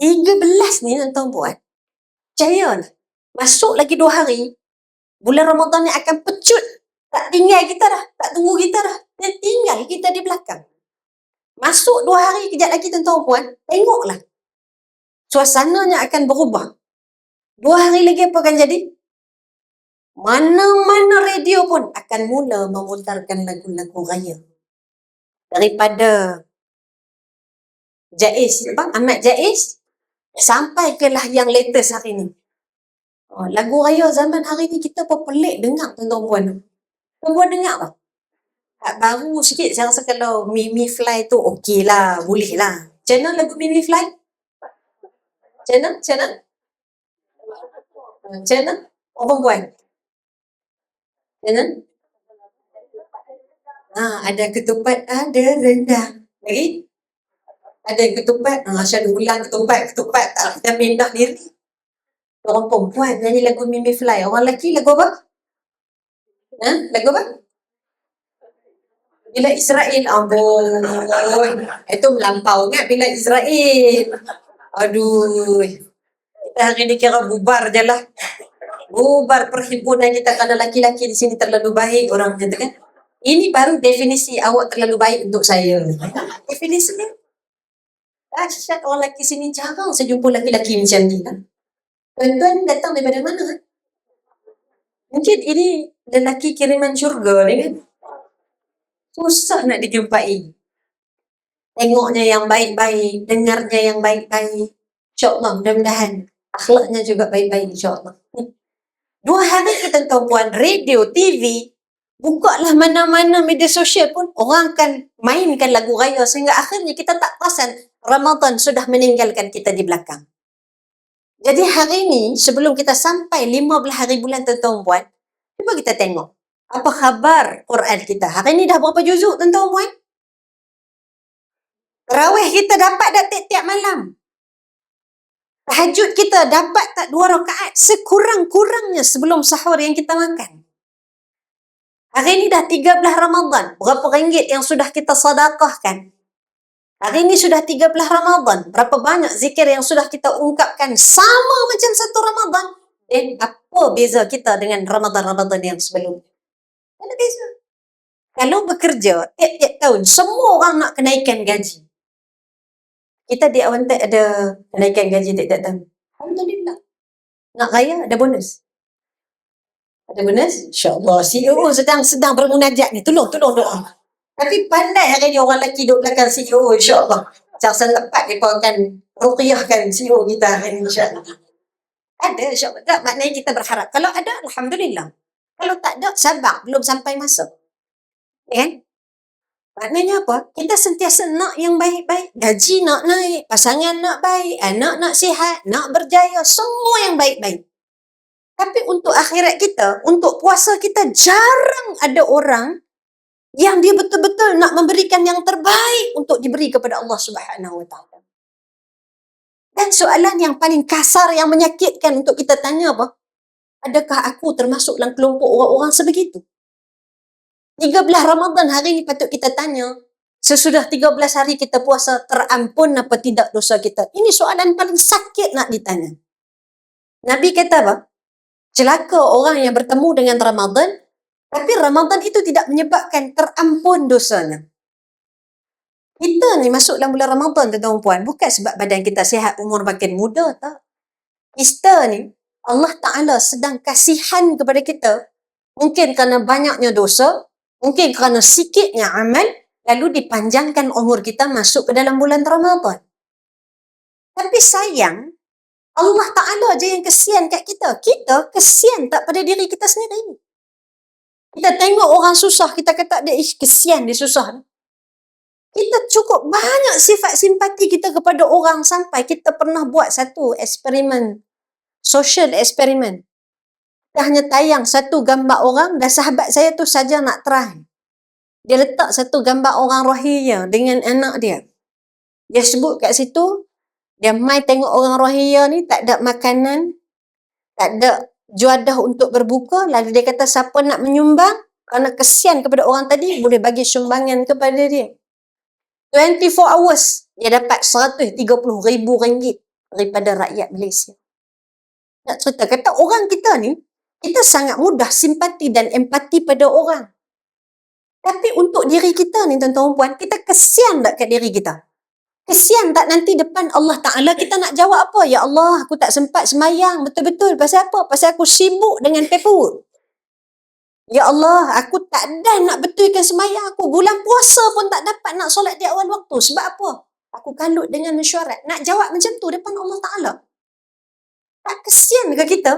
13 ni tuan-tuan buat. Percaya lah. Masuk lagi 2 hari, bulan Ramadan ni akan pecut. Tak tinggal kita dah, tak tunggu kita dah. Dia tinggal kita di belakang. Masuk 2 hari, kejap lagi tuan-tuan puan, tengoklah. Suasananya akan berubah. 2 hari lagi apa akan jadi? Mana-mana radio pun akan mula memutarkan lagu-lagu raya. Daripada Jaiz, Ahmad Jaiz, sampai kelah yang latest hari ni. Lagu raya zaman hari ni kita pun pelik dengar tuan-tuan puan. Tuan-puan dengar tak? Baru sikit saya rasa kalau Mimi Fly tu okey lah, boleh lah. Macam mana lagu Mimi Fly? Macam mana? Macam mana? Oh, perempuan? Macam mana? Ada ketupat, ada rendang. Lagi? Ada ketupat, Syahdu ulang ketupat tak kita pindah diri. Orang perempuan nyanyi lagu Mimi Fly. Orang lelaki lagu apa? Lagu apa? Bila Israel. Amboi. Itu melampau kan bila Israel. Aduh. Kita hari ni kira bubar je lah. Bubar perhimpunan kita kerana laki-laki di sini terlalu baik, orang menyatakan. Ini baru definisi awak terlalu baik untuk saya. Definisinya. Dahsyat orang lelaki sini jarang saya jumpa laki-laki macam ni kan. Tuan-tuan datang daripada mana? Mungkin ini lelaki kiriman syurga ni kan. Susah nak dijumpai. Tengoknya yang baik-baik, dengarnya yang baik-baik. InsyaAllah, mudah-mudahan akhlaknya juga baik-baik, insyaAllah. 2 hari kita tuan-puan, radio, TV, bukalah mana-mana media sosial pun, orang akan mainkan lagu raya sehingga akhirnya kita tak perasan Ramadan sudah meninggalkan kita di belakang. Jadi hari ni, sebelum kita sampai 15 hari bulan tuan-tuan puan, cuba kita tengok. Apa khabar Quran kita? Hari ni dah berapa juzuk tuan-tuan puan? Tarawih kita dapat dah tiap-tiap malam. Tahajud kita dapat tak 2 rakaat sekurang-kurangnya sebelum sahur yang kita makan. Hari ni dah 13 Ramadan. Berapa ringgit yang sudah kita sedekahkan? Hari ni sudah 13 Ramadan. Berapa banyak zikir yang sudah kita ungkapkan sama macam satu Ramadan. Dan apa beza kita dengan Ramadan-Ramadan yang sebelumnya? Ada beza. Kalau bekerja tiap-tiap tahun, semua orang nak kenaikan gaji. Kita di Awantek ada kenaikan gaji tiap-tiap tahun. Alhamdulillah. Nak raya ada bonus. Ada bonus? InsyaAllah. CEO sedang bermunajat ni. Tolong doa. Tapi pandai hari ni orang lelaki duduk belakang CEO, insyaAllah. Saya tepat mereka akan ruqyahkan CEO kita hari ni, insyaAllah. Ada, insyaAllah. Tak, maknanya kita berharap. Kalau ada, Alhamdulillah. Kalau tak ada, sabar. Belum sampai masa. Kan? Maknanya apa? Kita sentiasa nak yang baik-baik. Gaji nak naik, pasangan nak baik, anak nak sihat, nak berjaya. Semua yang baik-baik. Tapi untuk akhirat kita, untuk puasa kita, jarang ada orang yang dia betul-betul nak memberikan yang terbaik untuk diberi kepada Allah Subhanahu Wa Taala. Dan soalan yang paling kasar, yang menyakitkan untuk kita tanya apa? Adakah aku termasuk dalam kelompok orang-orang sebegitu? 13 Ramadan hari ni patut kita tanya, sesudah 13 hari kita puasa, terampun apa tidak dosa kita? Ini soalan paling sakit nak ditanya. Nabi kata apa? Celaka orang yang bertemu dengan Ramadan, tapi Ramadan itu tidak menyebabkan terampun dosanya. Kita ni masuk dalam bulan Ramadan, tuan-tuan puan, bukan sebab badan kita sihat, umur makin muda, tak. Kita ni, Allah Ta'ala sedang kasihan kepada kita, mungkin kerana banyaknya dosa, mungkin kerana sikitnya amal, lalu dipanjangkan umur kita masuk ke dalam bulan Ramadan. Tapi sayang, Allah Ta'ala je yang kesian kat kita. Kita kesian tak pada diri kita sendiri. Kita tengok orang susah, kita kata dia kesian, dia susah. Kita cukup banyak sifat simpati kita kepada orang sampai kita pernah buat satu eksperimen, social eksperimen. Kita hanya tayang satu gambar orang dan sahabat saya tu saja nak try. Dia letak satu gambar orang Rohingya dengan anak dia. Dia sebut kat situ, dia mai tengok orang Rohingya ni tak ada makanan, tak ada juadah untuk berbuka, lalu dia kata siapa nak menyumbang, kerana kesian kepada orang tadi, boleh bagi sumbangan kepada dia. 24 hours, dia dapat 130,000 ringgit daripada rakyat Malaysia. Nak cerita, kata orang kita ni, kita sangat mudah simpati dan empati pada orang. Tapi untuk diri kita ni, tuan-tuan puan, kita kesian tak kat diri kita? Kesian tak nanti depan Allah Ta'ala kita nak jawab apa? Ya Allah, aku tak sempat semayang. Betul-betul. Pasal apa? Pasal aku sibuk dengan paperwork. Ya Allah, aku tak dah nak betulkan semayang aku. Bulan puasa pun tak dapat nak solat di awal waktu. Sebab apa? Aku kalut dengan mesyuarat. Nak jawab macam tu depan Allah Ta'ala. Tak kesian ke kita?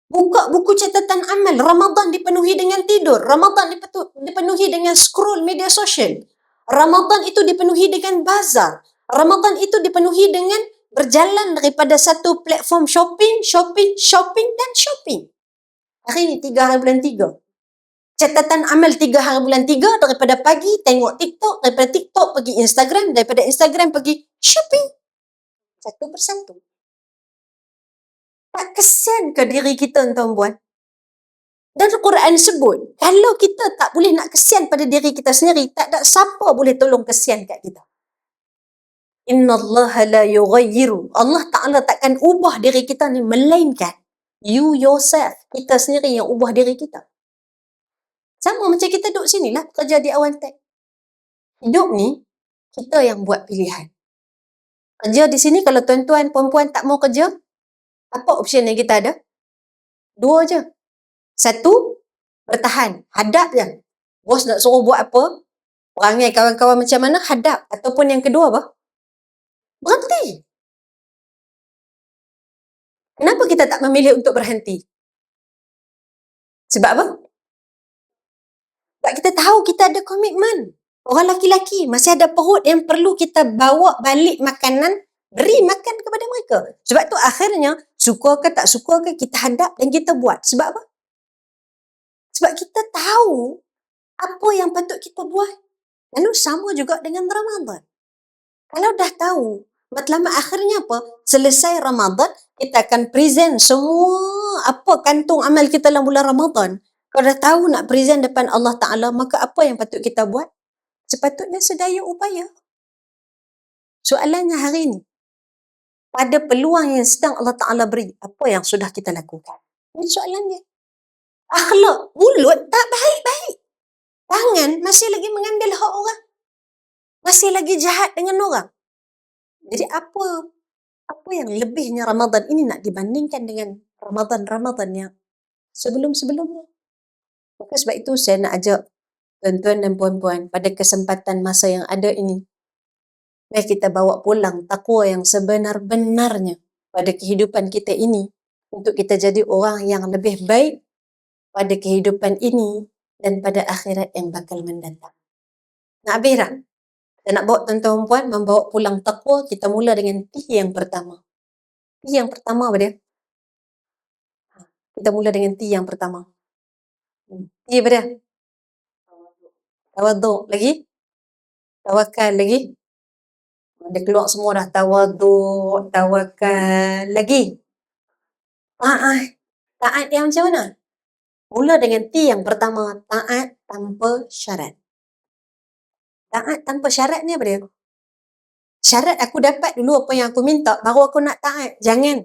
Buka buku catatan amal. Ramadan dipenuhi dengan tidur. Ramadan dipenuhi dengan scroll media sosial. Ramadan itu dipenuhi dengan bazar. Ramadan itu dipenuhi dengan berjalan daripada satu platform shopping dan shopping. Hari ni 3 hari bulan 3. Catatan amal 3 hari bulan 3, daripada pagi tengok TikTok, daripada TikTok pergi Instagram, daripada Instagram pergi shopping. Satu persatu. Tak kesian ke diri kita, tuan-tuan? Dan Al-Quran sebut, kalau kita tak boleh nak kesian pada diri kita sendiri, tak ada siapa boleh tolong kesian kat kita. Inna Allah la yughayyiru. Allah Ta'ala takkan ubah diri kita ni, melainkan you yourself, kita sendiri yang ubah diri kita. Sama macam kita duduk sini lah, kerja di Awan Tech. Hidup ni, kita yang buat pilihan. Kerja di sini, kalau tuan-tuan, perempuan tak mau kerja, apa option yang kita ada? 2 je. 1, bertahan, hadap je. Bos nak suruh buat apa, perangai kawan-kawan macam mana, hadap. Ataupun yang kedua apa? Berhenti. Kenapa kita tak memilih untuk berhenti? Sebab apa? Sebab kita tahu kita ada komitmen. Orang laki-laki masih ada perut yang perlu kita bawa balik makanan, beri makan kepada mereka. Sebab tu akhirnya, suka ke tak suka ke, kita hadap dan kita buat. Sebab apa? Sebab kita tahu apa yang patut kita buat. Lalu sama juga dengan Ramadan. Kalau dah tahu, matlamat akhirnya apa? Selesai Ramadan, kita akan present semua apa kantung amal kita dalam bulan Ramadan. Kalau dah tahu nak present depan Allah Ta'ala, maka apa yang patut kita buat? Sepatutnya sedaya upaya. Soalannya hari ini, pada peluang yang sedang Allah Ta'ala beri, apa yang sudah kita lakukan? Ini soalannya. Akhlak, mulut tak baik-baik. Tangan masih lagi mengambil hak orang. Masih lagi jahat dengan orang. Jadi apa yang lebihnya Ramadan ini nak dibandingkan dengan Ramadan yang sebelum-sebelumnya? Maka sebab itu saya nak ajak tuan-tuan dan puan-puan pada kesempatan masa yang ada ini, mari kita bawa pulang takwa yang sebenar-benarnya pada kehidupan kita ini untuk kita jadi orang yang lebih baik pada kehidupan ini dan pada akhirat yang bakal mendatang. Nak habis tak? Kita nak bawa tuan-tuan puan membawa pulang takwa. Kita mula dengan T yang pertama. T yang pertama apa dia? Kita mula dengan T yang pertama. T apa dia? Tawaduk. Lagi? Tawakal. Lagi? Dia keluar semua dah. Tawaduk, tawakal. Lagi? Taat yang macam mana? Mula dengan T yang pertama. Taat tanpa syarat. Taat tanpa syarat ni apa dia? Syarat aku dapat dulu apa yang aku minta, baru aku nak taat. Jangan.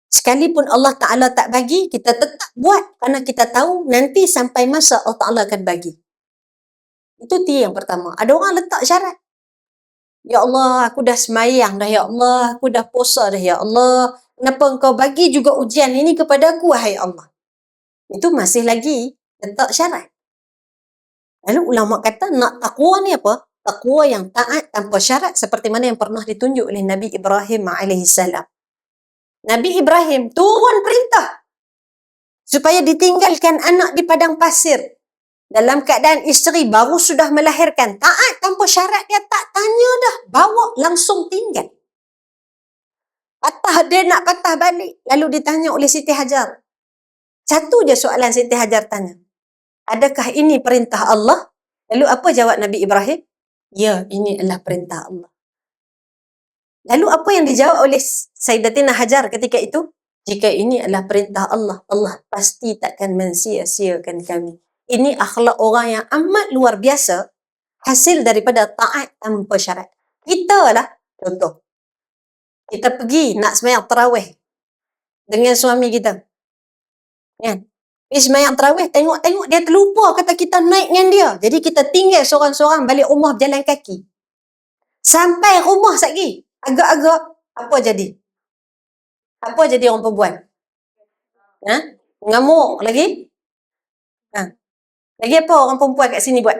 Sekalipun Allah Ta'ala tak bagi, kita tetap buat kerana kita tahu nanti sampai masa Allah Ta'ala akan bagi. Itu T yang pertama. Ada orang letak syarat. Ya Allah, aku dah semayang dah. Ya Allah, aku dah puasa dah. Ya Allah, kenapa engkau bagi juga ujian ini kepada aku, wahai Allah? Itu masih lagi letak syarat. Lalu ulama kata nak takwa ni apa? Takwa yang taat tanpa syarat seperti mana yang pernah ditunjuk oleh Nabi Ibrahim alaihissalam. Nabi Ibrahim turun perintah supaya ditinggalkan anak di padang pasir dalam keadaan isteri baru sudah melahirkan. Taat tanpa syarat, dia tak tanya dah, bawa langsung tinggal. Dia nak patah balik, lalu ditanya oleh Siti Hajar. Satu je soalan Siti Hajar tanya, adakah ini perintah Allah? Lalu apa jawab Nabi Ibrahim? Ya, ini adalah perintah Allah. Lalu apa yang dijawab oleh Sayyidatina Hajar ketika itu? Jika ini adalah perintah Allah, Allah pasti takkan mensia-siakan kami. Ini akhlak orang yang amat luar biasa, hasil daripada taat tanpa syarat. Kita lah, contoh, kita pergi nak sembahyang tarawih. dengan suami kita. Kan? Pergi sembahyang tarawih, tengok-tengok dia terlupa kata kita naik dengan dia. Jadi kita tinggal seorang-seorang balik rumah berjalan kaki. Sampai rumah lagi. Agak-agak, apa jadi? Apa jadi orang perempuan? Ha? Mengamuk lagi? Ha. Lagi apa orang perempuan kat sini buat?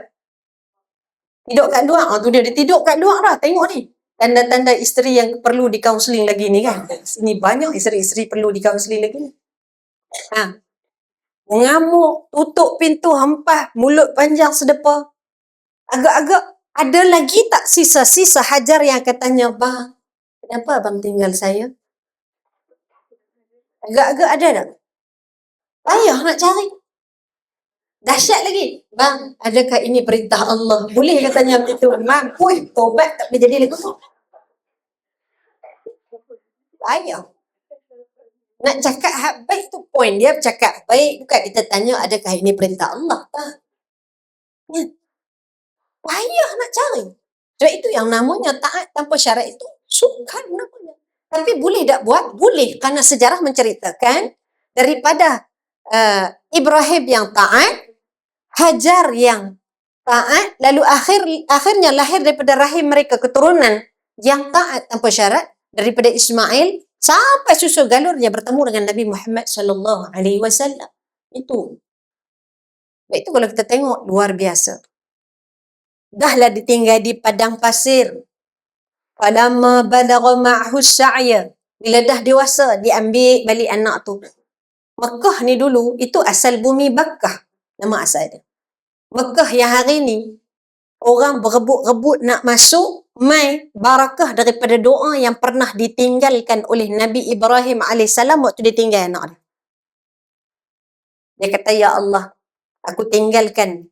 Tidur kat luar. Tu dia tidur kat luar dah. Tengok ni. Tanda-tanda isteri yang perlu dikaunseling lagi ni kan. Sini banyak isteri-isteri perlu dikaunseling lagi ni. Ha. Mengamuk, tutup pintu, hempah, mulut panjang sedepa. Agak-agak ada lagi tak sisa-sisa Hajar yang katanya, bang, kenapa abang tinggal saya? Agak-agak ada tak? Payah nak cari. Dahsyat lagi. Bang, adakah ini perintah Allah? Boleh katanya begitu. Mampu, tobat tak boleh jadi lagi. Payah. Nak cakap hak baik tu point dia cakap baik. Bukan kita tanya adakah ini perintah Allah. Tak. Ya. Payah nak cari. Sebab itu yang namanya taat tanpa syarat itu sukar namanya. Tapi boleh tak buat? Boleh. Kerana sejarah menceritakan daripada Ibrahim yang taat, Hajar yang taat, lalu akhirnya lahir daripada rahim mereka keturunan yang taat tanpa syarat daripada Ismail sampai susul galurnya bertemu dengan Nabi Muhammad sallallahu alaihi wasallam. Itu. Baik itu kalau kita tengok luar biasa. Dahlah ditinggal di padang pasir. Falamma balagha ma'hu sa'ya. Bila dah dewasa, diambil balik anak tu. Mekah ni dulu, itu asal bumi Bakkah. Nama asal dia. Mekah yang hari ni, orang berebut-rebut nak masuk, mai barakah daripada doa yang pernah ditinggalkan oleh Nabi Ibrahim AS waktu dia tinggal anak dia. Dia kata, ya Allah, aku tinggalkan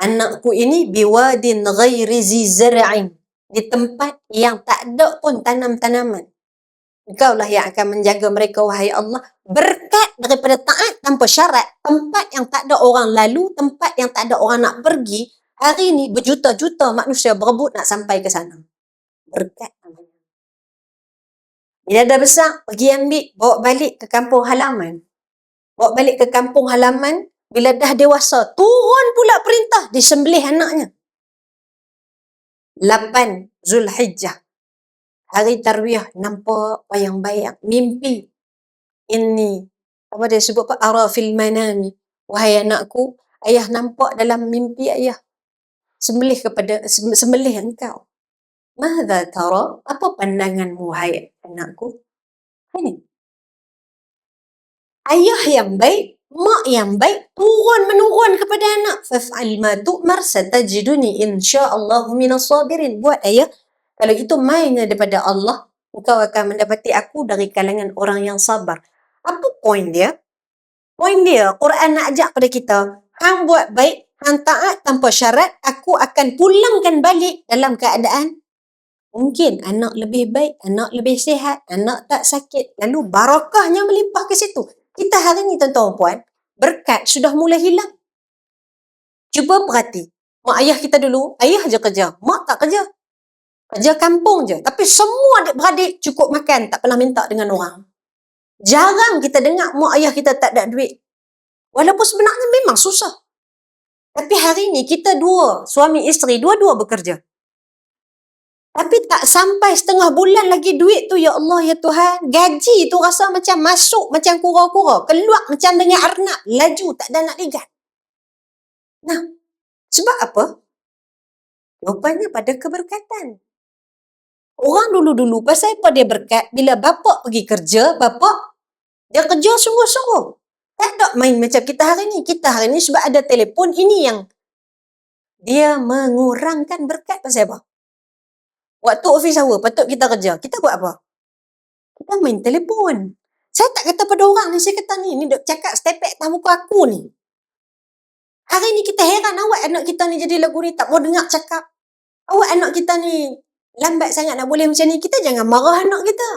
anakku ini biwadin ghairi zi zar'in, di tempat yang tak ada pun tanam-tanaman. Engkaulah yang akan menjaga mereka, wahai Allah. Berkat daripada taat tanpa syarat, tempat yang tak ada orang lalu, tempat yang tak ada orang nak pergi, hari ni berjuta-juta manusia berebut nak sampai ke sana. Berkat. Bila dah besar, pergi ambil, bawa balik ke kampung halaman. Bawa balik ke kampung halaman, bila dah dewasa, turun pula perintah disembelih anaknya. 8 Zulhijjah. Hari Tarwiyah, nampak bayang-bayang, mimpi. Ini, apa dia sebut apa? Ara fil manami. Wahai anakku, ayah nampak dalam mimpi ayah. Sembelih engkau. Madza tara? Apa pandanganmu, wahai anakku? Ini. Ayah yang baik, mak yang baik, turun-menurun kepada anak. Faf'al ma tu'mar satajiduni insya'allahu minas sabirin. Buat ayah. Kalau itu mainnya daripada Allah, engkau akan mendapati aku dari kalangan orang yang sabar. Apa poin dia? Poin dia, Quran nak ajak pada kita, hang buat baik, hang taat tanpa syarat, aku akan pulangkan balik dalam keadaan mungkin anak lebih baik, anak lebih sihat, anak tak sakit. Lalu barakahnya melimpah ke situ. Kita hari ni tuan-tuan puan, berkat sudah mulai hilang. Cuba perhati, mak ayah kita dulu, ayah je kerja, mak tak kerja. Kerja kampung je. Tapi semua adik-beradik cukup makan. Tak pernah minta dengan orang. Jarang kita dengar mak ayah kita tak ada duit. Walaupun sebenarnya memang susah. Tapi hari ni kita dua, suami isteri, dua-dua bekerja. Tapi tak sampai setengah bulan lagi duit tu, ya Allah, ya Tuhan. Gaji tu rasa macam masuk, macam kura-kura. Keluar macam dengan arnab. Laju, tak ada nak ligat. Nah, sebab apa? Rupanya pada keberkatan. Orang dulu-dulu, pasal apa dia berkat? Bila bapak pergi kerja, bapak, dia kerja sungguh-sungguh. Tak ada main macam kita hari ni. Kita hari ni sebab ada telefon, ini yang dia mengurangkan berkat. Pasal apa? Waktu office hour, patut kita kerja. Kita buat apa? Kita main telefon. Saya tak kata pada orang ni, saya kata ni duk cakap stepek atas muka aku ni. Hari ni kita heran, awak anak kita ni jadi lagu ni, tak mau dengar cakap. Awak anak kita ni lambat sangat nak boleh macam ni. Kita jangan marah anak kita.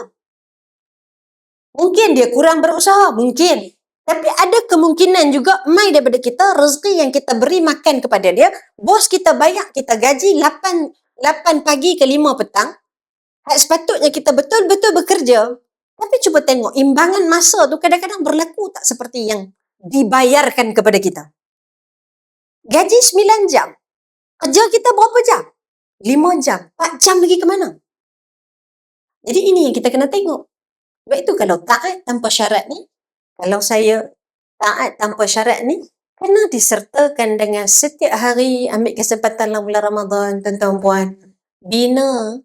Mungkin dia kurang berusaha, mungkin. Tapi ada kemungkinan juga mai daripada kita, rezeki yang kita beri makan kepada dia, bos kita bayar kita gaji 8 pagi ke 5 petang. Sepatutnya kita betul-betul bekerja. Tapi cuba tengok, imbangan masa tu kadang-kadang berlaku tak seperti yang dibayarkan kepada kita. Gaji 9 jam. Kerja kita berapa jam? 5 jam. 4 jam lagi ke mana? Jadi ini yang kita kena tengok. Sebab itu kalau taat tanpa syarat ni, kalau saya taat tanpa syarat ni, kena disertakan dengan setiap hari ambil kesempatan dalam bulan Ramadan, tuan-tuan puan. Bina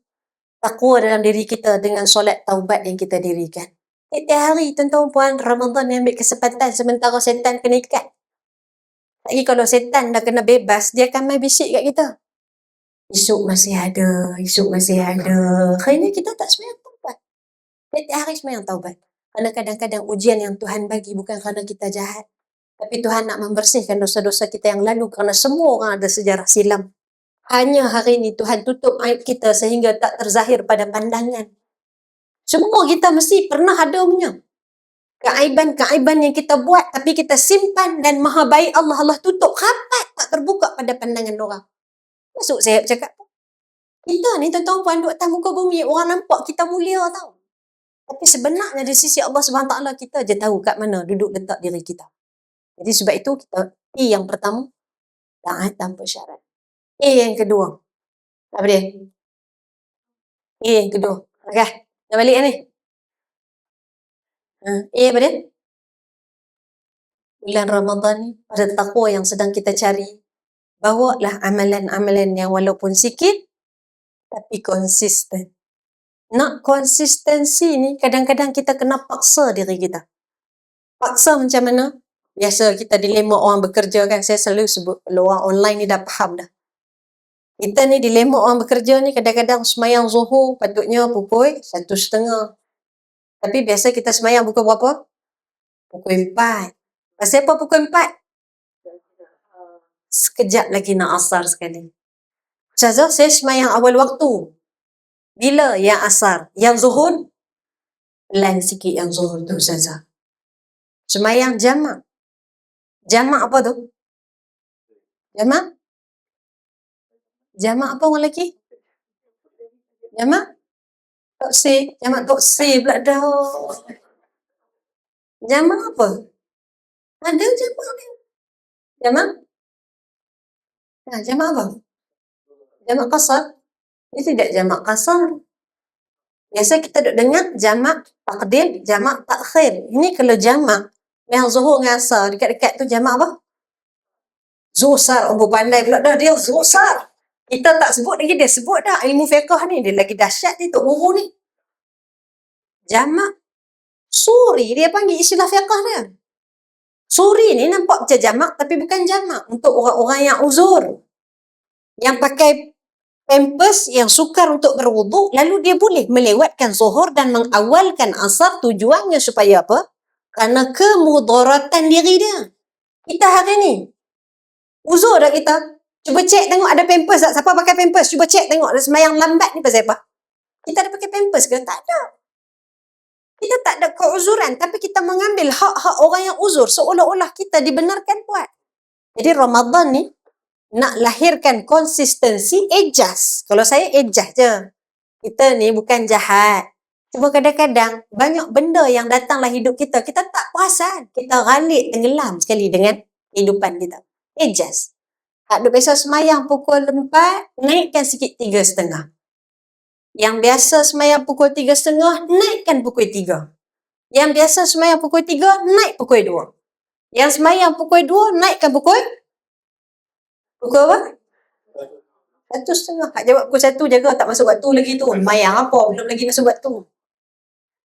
takwa dalam diri kita dengan solat taubat yang kita dirikan. Setiap hari tuan-tuan puan, Ramadan ni ambil kesempatan sementara setan kena ikat. Lagi kalau setan dah kena bebas, dia akan main bisik kat kita. Esok masih ada, esok masih ada. Akhirnya kita tak sembahyang taubat. Setiap hari sembahyang taubat. Kerana kadang-kadang ujian yang Tuhan bagi bukan kerana kita jahat. Tapi Tuhan nak membersihkan dosa-dosa kita yang lalu kerana semua orang ada sejarah silam. Hanya hari ini Tuhan tutup aib kita sehingga tak terzahir pada pandangan. Semua kita mesti pernah ada punya. Keaiban-keaiban yang kita buat tapi kita simpan dan maha baik Allah tutup rapat tak terbuka pada pandangan orang. Masuk saya cakap, kita ni tuan-tuan puan duduk atas muka bumi, orang nampak kita mulia tau. Tapi sebenarnya di sisi Allah SWT kita je tahu kat mana duduk letak diri kita. Jadi sebab itu kita yang pertama, taat tanpa syarat. Yang kedua, apa dia? Yang kedua, okay, dah balik ni. Apa dia? Bulan Ramadan ni, pada takwa yang sedang kita cari, bawalah amalan-amalan yang walaupun sikit, tapi konsisten. Nak konsistensi ni, kadang-kadang kita kena paksa diri kita. Paksa macam mana? Biasa kita dilema orang bekerja kan, saya selalu sebut, kalau orang online ni dah faham dah. Kita ni dilema orang bekerja ni, kadang-kadang semayang Zuhur, patutnya pukul 1:30. Tapi biasa kita semayang pukul berapa? Pukul 4. Pasal apa pukul 4? Sekejap lagi nak asar sekali. Ustazah, saya semayang awal waktu. Bila yang asar? Yang Zuhur? Pelan sikit yang Zuhur tu Ustazah. Semayang jamak. Jamak apa tu? Jamak? Jamak apa orang lelaki? Jamak? Toksik. Jamak toksik pula dah. Jamak apa? Ada jamak ni. Jamak? Jamak apa? Jamak kasar? Ini tidak jamak kasar. Biasa kita duk dengar jamak takdim, jamak takhir. Ini kalau jamak, yang Zuhur dengan asar, dekat-dekat tu jamak apa? Zuhsar. Oh, pandai pula dah dia Zuhsar. Kita tak sebut lagi, dia sebut dah. Ilmu fiqh ni, dia lagi dahsyat ni, Tok Guru ni. Jamak suri, dia panggil istilah fiqh dia. Suri ni nampak macam jamak, tapi bukan jamak. Untuk orang-orang yang uzur. Yang pakai pampers, yang sukar untuk berwuduk, lalu dia boleh melewatkan Zuhur dan mengawalkan asar, tujuannya supaya apa? Kerana kemudaratan diri dia. Kita hari ni, uzur dah kita. Cuba cek tengok ada pampers tak? Siapa pakai pampers? Cuba cek tengok semayang lambat ni pasal apa? Kita ada pakai pampers ke? Tak ada. Kita tak ada keuzuran, tapi kita mengambil hak-hak orang yang uzur seolah-olah kita dibenarkan buat. Jadi Ramadan ni nak lahirkan konsistensi, adjust. Kalau saya adjust je. Kita ni bukan jahat. Cuma kadang-kadang banyak benda yang datanglah hidup kita, kita tak perasan. Kita ghalit, tenggelam sekali dengan kehidupan kita. Adjust. Hak duk biasa semayang pukul 4, naikkan sikit 3:30. Yang biasa semayang pukul 3:30, naikkan pukul 3. Yang biasa semayang pukul 3, naik pukul 2. Yang semayang pukul 2, naikkan pukul apa? 1:30. Hak jawab pukul 1, jaga tak masuk waktu lagi tu. Semayang apa? Belum lagi masuk waktu.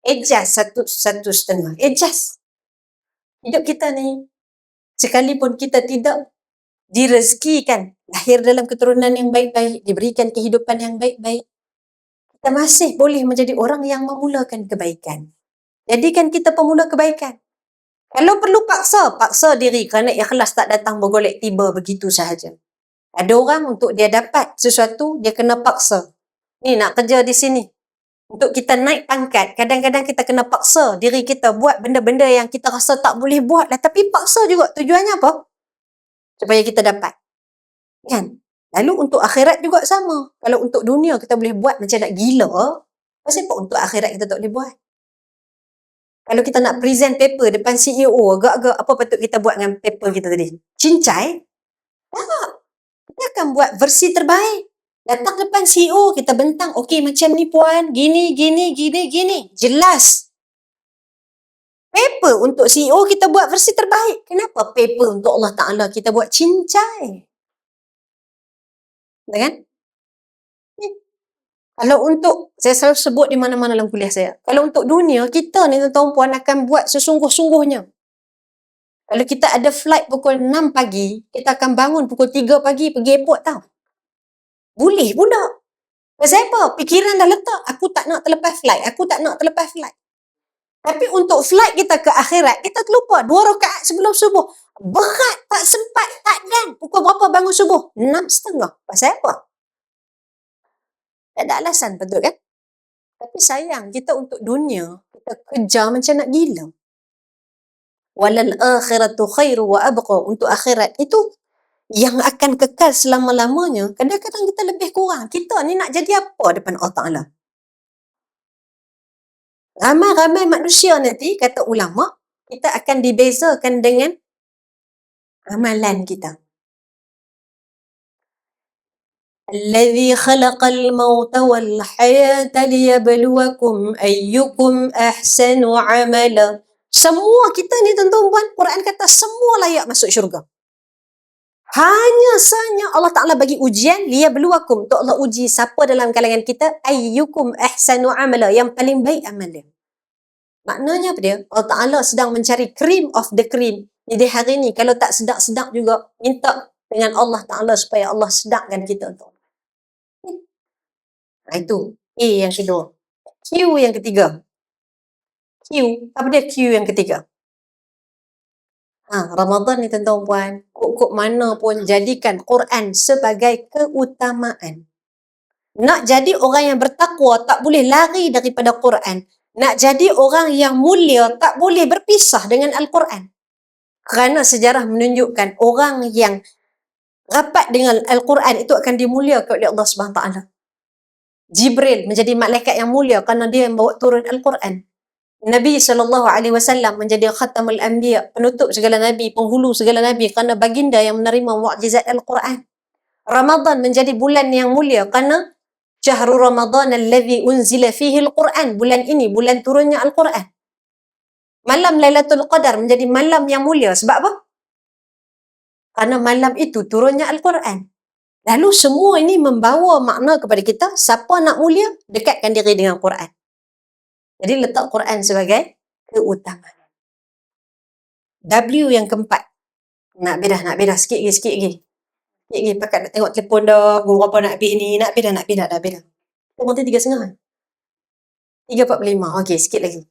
Adjust 1:30. Adjust. Hidup kita ni, sekalipun kita tidak direzekikan, lahir dalam keturunan yang baik-baik, diberikan kehidupan yang baik-baik, kita masih boleh menjadi orang yang memulakan kebaikan. Jadikan kita pemula kebaikan. Kalau perlu paksa diri kerana ikhlas tak datang bergolek tiba begitu sahaja. Ada orang untuk dia dapat sesuatu, dia kena paksa. Ni nak kerja di sini. Untuk kita naik pangkat, kadang-kadang kita kena paksa diri kita buat benda-benda yang kita rasa tak boleh buat lah. Tapi paksa juga. Tujuannya apa? Supaya kita dapat. Kan? Lalu untuk akhirat juga sama. Kalau untuk dunia kita boleh buat macam nak gila, pasal apa untuk akhirat kita tak boleh buat? Kalau kita nak present paper depan CEO, agak-agak apa patut kita buat dengan paper kita tadi? Cincai? Tak. Kita akan buat versi terbaik. Datang depan CEO, kita bentang, okey macam ni puan, gini, gini, gini, gini. Jelas. Paper untuk CEO kita buat versi terbaik. Kenapa paper untuk Allah Ta'ala kita buat cincai? Betul kan? Kalau untuk, saya selalu sebut di mana-mana dalam kuliah saya, kalau untuk dunia, kita ni tuan-tuan puan akan buat sesungguh-sungguhnya. Kalau kita ada flight pukul 6 pagi, kita akan bangun pukul 3 pagi pergi airport tau. Boleh pula. Pasal apa? Fikiran dah letak. Aku tak nak terlepas flight. Aku tak nak terlepas flight. Tapi untuk flight kita ke akhirat, kita terlupa 2 rakaat sebelum subuh. Berat, tak sempat, tak dan. Pukul berapa bangun subuh? 6.30. Pasal apa? Tak ada alasan, betul kan? Tapi sayang, kita untuk dunia, kita kejar macam nak gila. Walal akhiratu khairu wa abqa. Untuk akhirat itu yang akan kekal selama-lamanya. Kadang-kadang kita lebih kurang. Kita ni nak jadi apa depan Allah Ta'ala? Ramai-ramai manusia nanti, kata ulama, kita akan dibezakan dengan amalan kita. Alladhi khalaqal mauta wal hayata liyabluwakum ayyukum ahsanu amala. Semua kita ni tuan-tuan, Quran kata semua layak masuk syurga. Hanya sahaja Allah Ta'ala bagi ujian, liyabluwakum, untuk Allah uji siapa dalam kalangan kita, ayyukum ahsanu amala, yang paling baik amal dia. Maknanya apa dia? Allah Ta'ala sedang mencari cream of the cream. Jadi hari ni kalau tak sedap-sedap juga, minta dengan Allah Ta'ala supaya Allah sedapkan kita. Nah, itu A yang kedua. Q yang ketiga. Q, apa dia Q yang ketiga? Ramadan ni tuan-tuan puan, kok mana pun jadikan Quran sebagai keutamaan. Nak jadi orang yang bertakwa, tak boleh lari daripada Quran. Nak jadi orang yang mulia, tak boleh berpisah dengan Al-Quran. Kerana sejarah menunjukkan orang yang rapat dengan Al-Quran itu akan dimuliakan oleh Allah Subhanahu Wa Taala. Jibril menjadi malaikat yang mulia kerana dia yang bawa turun Al-Quran. Nabi SAW menjadi khatamul anbiya, penutup segala nabi, penghulu segala nabi, kerana baginda yang menerima mukjizat Al-Quran. Ramadan menjadi bulan yang mulia kerana syahrul Ramadan alladhi unzila fihi Al-Quran. Bulan ini bulan turunnya Al-Quran. Malam Lailatul Qadar menjadi malam yang mulia. Sebab apa? Kerana malam itu turunnya Al-Quran. Lalu semua ini membawa makna kepada kita, siapa nak mulia, dekatkan diri dengan Quran. Jadi letak Quran sebagai keutamaan. W yang keempat. Nak bedah. Sikit lagi. Pakat nak tengok telefon dah. Guru apa nak habis ni. Nak bedah. Dah bedah. Umur tu 3.30. 3.45. Okey, sikit lagi.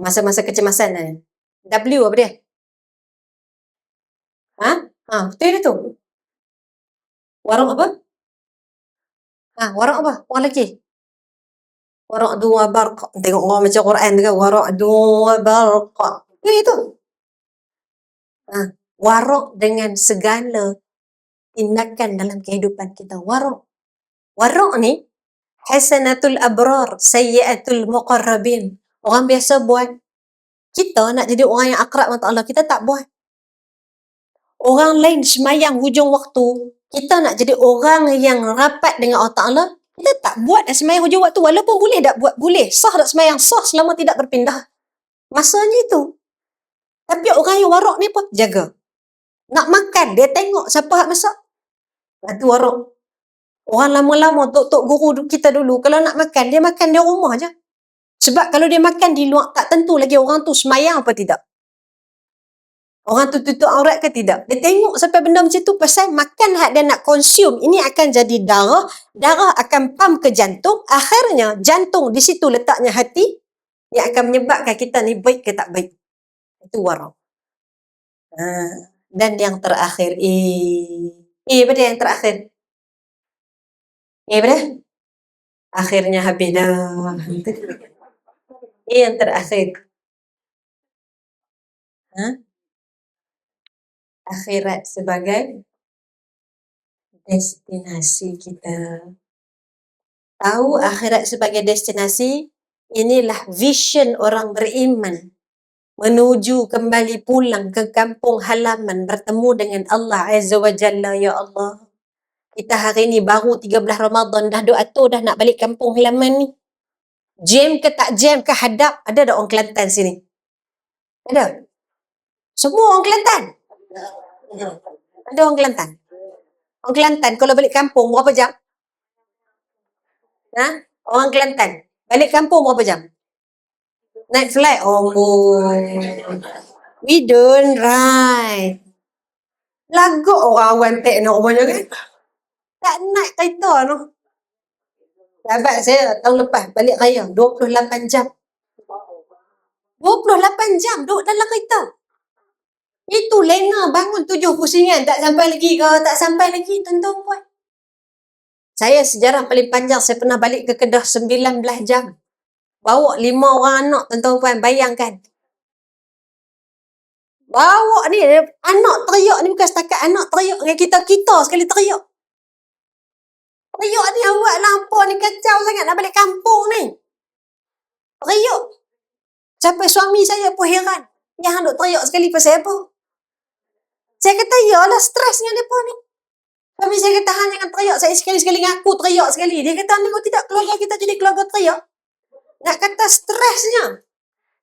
Masa-masa kecemasan dah. W apa dia? Betul dia tu. Warung apa? Warung apa? Orang lelaki. Warung dua barqa. Tengok orang macam Quran tu kan. Warung dua barqa. Itu. Warung dengan segala tindakan dalam kehidupan kita. Warung ni hasanatul abrar, sayyiatul muqarrabin. Orang biasa buat. Kita nak jadi orang yang akrab dengan Allah, kita tak buat. Orang lain semayang hujung waktu, kita nak jadi orang yang rapat dengan Allah Ta'ala, kita tak buat dah semayang hujung waktu. Walaupun boleh tak buat, boleh. Sah tak semayang? Sah selama tidak berpindah. Masanya itu. Tapi orang yang warok ni pun jaga. Nak makan, dia tengok siapa yang masak. Itu warok. Orang lama-lama, tok-tok guru kita dulu, kalau nak makan, dia makan di rumah je. Sebab kalau dia makan di luar, tak tentu lagi orang tu semayang apa tidak. Orang tu tutup aurat ke tidak. Dia tengok sampai benda macam tu, pasal makan hak dia nak consume, ini akan jadi darah, darah akan pump ke jantung, akhirnya jantung di situ letaknya hati, yang akan menyebabkan kita ni baik ke tak baik. Itu warok. Dan yang terakhir, apa dia yang terakhir? Apa dia? Akhirnya habis dah. Yang terakhir. Akhirat sebagai destinasi kita. Tahu akhirat sebagai destinasi, inilah vision orang beriman. menuju kembali pulang ke kampung halaman bertemu dengan Allah Azza wa Jalla. Ya Allah, kita hari ni baru 13 Ramadan dah duk atur dah nak balik kampung halaman ni. Jam ke tak jam ke hadap? Ada tak orang Kelantan sini? Ada? Semua orang Kelantan? Ada orang Kelantan? Orang Kelantan kalau balik kampung berapa jam? Ha? Orang Kelantan balik kampung berapa jam? Naik flight? Oh, we don't ride. Lagak orang wantek nak rumahnya kan? Tak naik kereta tu. Sahabat saya tahun lepas balik raya 28 jam. 28 jam duduk dalam kereta. Itu lena bangun 7 pusingan tak sampai lagi ke? Tak sampai lagi, tuan-tuan puan. Saya sejarah paling panjang saya pernah balik ke Kedah 19 jam. Bawa 5 orang anak, tuan-tuan puan, bayangkan. Bawa ni, anak teriak ni bukan setakat anak teriak dengan kita sekali teriak. Teriak ni awak lampau ni kacau sangat nak balik kampung ni. Teriak. Sampai suami saya pun heran. Yang duk teriak sekali pasal apa? Saya kata, yalah stres dengan mereka ni. Suami saya kata, tahan jangan teriak. Saya sekali-sekali ngaku teriak sekali. Dia kata, ni kau tidak keluarga kita jadi keluarga teriak. Nak kata stresnya.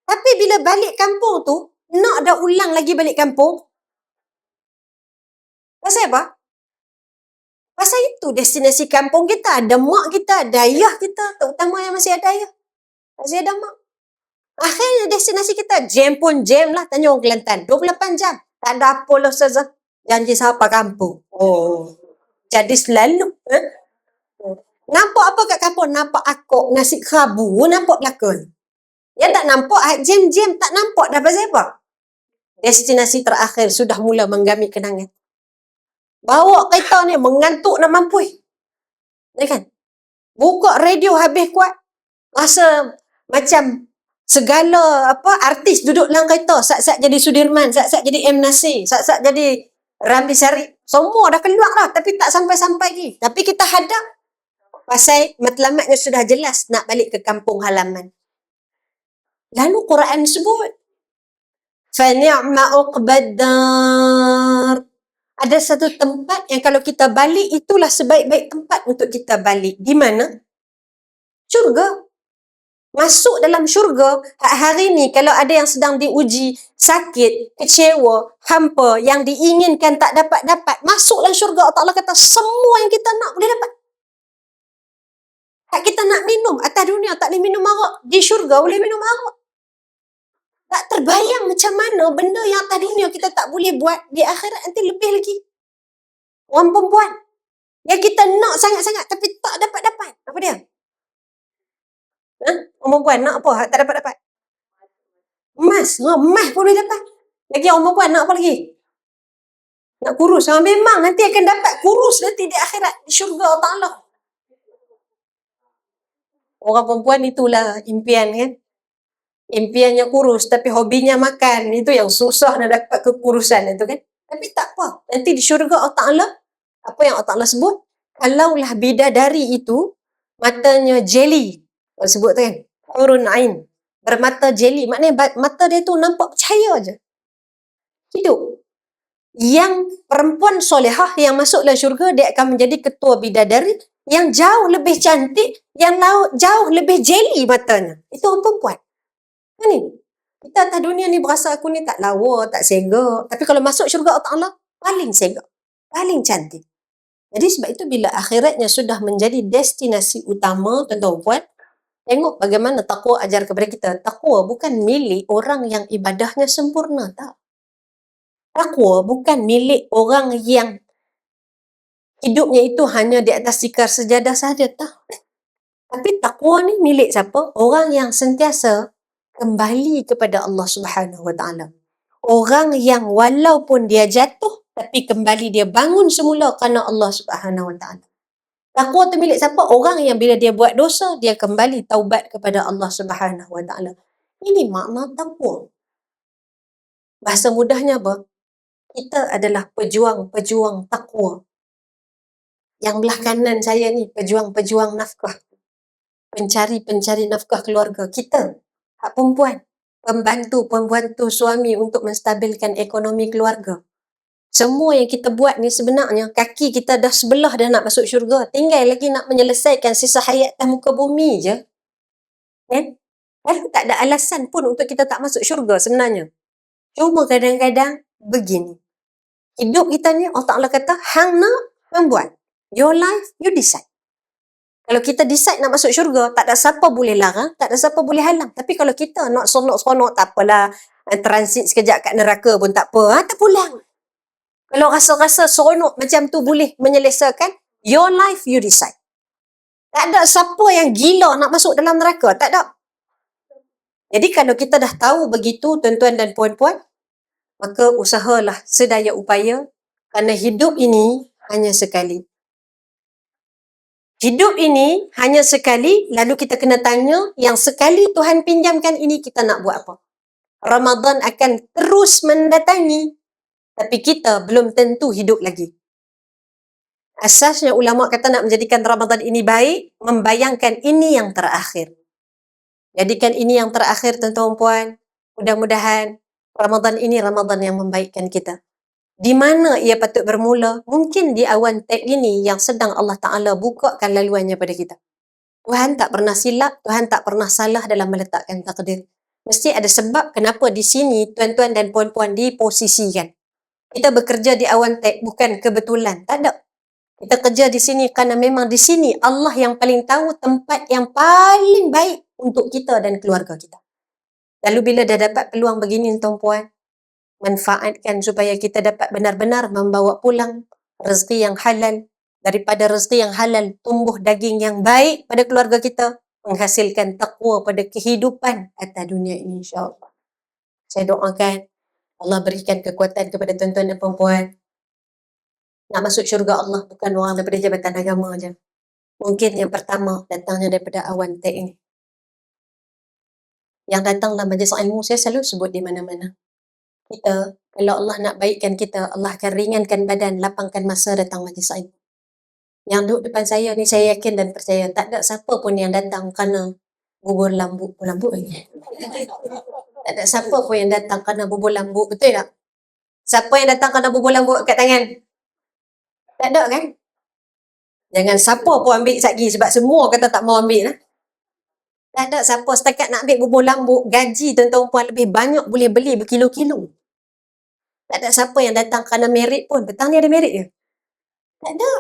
Tapi bila balik kampung tu, nak dah ulang lagi balik kampung. Pasal apa? Pasal itu destinasi kampung kita. Ada mak kita, ada ayah kita. Terutama yang masih ada ayah. Masih ada mak. Akhirnya destinasi kita jam pun jam lah. Tanya orang Kelantan. 28 jam. Tak ada apa lah Ustazah. Janji siapa kampung. Oh. Jadi selalu. Nampak apa kat kampung? Nampak akok, nasi kerabu. Nampak belakang. Ya tak nampak. Jam-jam tak nampak dah pasal apa? Destinasi terakhir sudah mula menggamit kenangan. Bawa kereta ni mengantuk nak mampu. Ya kan? Buka radio habis kuat. Rasa macam segala artis duduk dalam kereta. Sat-sat jadi Sudirman, sat-sat jadi M. Nasir, sat-sat jadi Ramli Sarip. Semua dah keluar dah tapi tak sampai-sampai lagi. Tapi kita hadap pasal matlamatnya sudah jelas nak balik ke kampung halaman. Lalu Quran sebut فَنِعْمَ عُقْبَى الدَّارِ. Ada satu tempat yang kalau kita balik, itulah sebaik-baik tempat untuk kita balik. Di mana? Syurga. Masuk dalam syurga. Hari ni kalau ada yang sedang diuji, sakit, kecewa, hampa, yang diinginkan tak dapat-dapat, masuk dalam syurga. Allah kata semua yang kita nak boleh dapat. Hak kita nak minum atas dunia tak boleh minum arak. Di syurga boleh minum arak. Tak terbayang macam mana benda yang atas dunia kita tak boleh buat, di akhirat nanti lebih lagi. Orang perempuan yang kita nak sangat-sangat tapi tak dapat-dapat. Apa dia? Orang perempuan nak apa? Tak dapat-dapat. Emas. Emas pun boleh dapat. Lagi orang perempuan nak apa lagi? Nak kurus. Memang nanti akan dapat kurus nanti di akhirat. Di syurga Allah Ta'ala. Orang perempuan itulah impian kan. Impiannya kurus tapi hobinya makan. Itu yang susah nak dapat kekurusan itu kan. Tapi tak apa. Nanti di syurga Allah Ta'ala, apa yang Allah Ta'ala sebut? Kalaulah bidadari itu matanya jelly. Kalau sebut tu kan. Hurun ain. Bermata jelly. Maknanya mata dia tu nampak percaya je. Hidup. Yang perempuan solehah yang masuk dalam syurga, dia akan menjadi ketua bidadari yang jauh lebih cantik, yang jauh lebih jelly matanya. Itu orang perempuan. Ni, kita atas dunia ni berasa aku ni tak lawa, tak segak. Tapi kalau masuk syurga Allah Ta'ala, paling segak. Paling cantik. Jadi sebab itu bila akhiratnya sudah menjadi destinasi utama, tuan-tuan puan, tengok bagaimana takwa ajar kepada kita. Takwa bukan milik orang yang ibadahnya sempurna, tak. Takwa bukan milik orang yang hidupnya itu hanya di atas tikar sejadah saja, tak. Tapi takwa ni milik siapa? Orang yang sentiasa kembali kepada Allah Subhanahu Wa Taala. Orang yang walaupun dia jatuh, tapi kembali dia bangun semula kerana Allah Subhanahu Wa Taala. Takwa tu milik siapa? Orang yang bila dia buat dosa, dia kembali taubat kepada Allah Subhanahu Wa Taala. Ini makna takwa. Bahasa mudahnya apa? Kita adalah pejuang-pejuang takwa. Yang belah kanan saya ni, pejuang-pejuang nafkah. Pencari-pencari nafkah keluarga. Kita, hak perempuan. pembantu suami untuk menstabilkan ekonomi keluarga. Semua yang kita buat ni sebenarnya kaki kita dah sebelah dah nak masuk syurga. Tinggal lagi nak menyelesaikan sisa hayat atas muka bumi je. Kan? Tak ada alasan pun untuk kita tak masuk syurga sebenarnya. Cuma kadang-kadang begini. Hidup kita ni Allah Ta'ala kata, hang nak, hang buat. Your life, you decide. Kalau kita decide nak masuk syurga, tak ada siapa boleh larang, tak ada siapa boleh halang. Tapi kalau kita nak seronok-seronok, tak apalah. Transit sekejap kat neraka pun tak apa. Tak pulang. Kalau rasa-rasa seronok macam tu boleh menyelesaikan, your life, you decide. Tak ada siapa yang gila nak masuk dalam neraka. Tak ada. Jadi kalau kita dah tahu begitu, tuan-tuan dan puan-puan, maka usahalah sedaya upaya kerana hidup ini hanya sekali. Hidup ini hanya sekali, lalu kita kena tanya, yang sekali Tuhan pinjamkan ini kita nak buat apa? Ramadan akan terus mendatangi, tapi kita belum tentu hidup lagi. Asasnya ulama kata nak menjadikan Ramadan ini baik, membayangkan ini yang terakhir. Jadikan ini yang terakhir, tuan-tuan puan. Mudah-mudahan Ramadan ini Ramadan yang membaikkan kita. Di mana ia patut bermula? Mungkin di awan tab ini yang sedang Allah Ta'ala bukakan laluannya pada kita. Tuhan tak pernah silap, Tuhan tak pernah salah dalam meletakkan takdir. Mesti ada sebab kenapa di sini tuan-tuan dan puan-puan diposisikan. Kita bekerja di awan tab bukan kebetulan, tak ada. Kita kerja di sini kerana memang di sini Allah yang paling tahu tempat yang paling baik untuk kita dan keluarga kita. Lalu bila dah dapat peluang begini tuan-puan, manfaatkan supaya kita dapat benar-benar membawa pulang rezeki yang halal. Daripada rezeki yang halal, tumbuh daging yang baik pada keluarga kita, menghasilkan taqwa pada kehidupan atas dunia ini, insyaAllah. Saya doakan Allah berikan kekuatan kepada tuan-tuan dan perempuan. Nak masuk syurga Allah bukan orang daripada jabatan agama je. Mungkin yang pertama datangnya daripada awan tek ini. Yang datanglah majlis ilmu, saya selalu sebut di mana-mana. Kita, kalau Allah nak baikkan kita, Allah akan ringankan badan, lapangkan masa datang majlis ilmu. Yang duduk depan saya ni, saya yakin dan percaya, tak ada siapa pun yang datang kerana bubur lambuk lagi. Tak ada siapa pun yang datang kerana bubur lambuk, betul tak? Siapa yang datang kerana bubur lambuk kat tangan? Tak ada kan? Jangan siapa pun ambil satgi sebab semua kata tak mau ambil lah. Tak ada siapa setakat nak ambil bubur lambuk, gaji tuan-tuan puan lebih banyak boleh beli berkilo-kilo. Tak ada siapa yang datang kerana merit pun. Petang ni ada merit ke? Tak ada.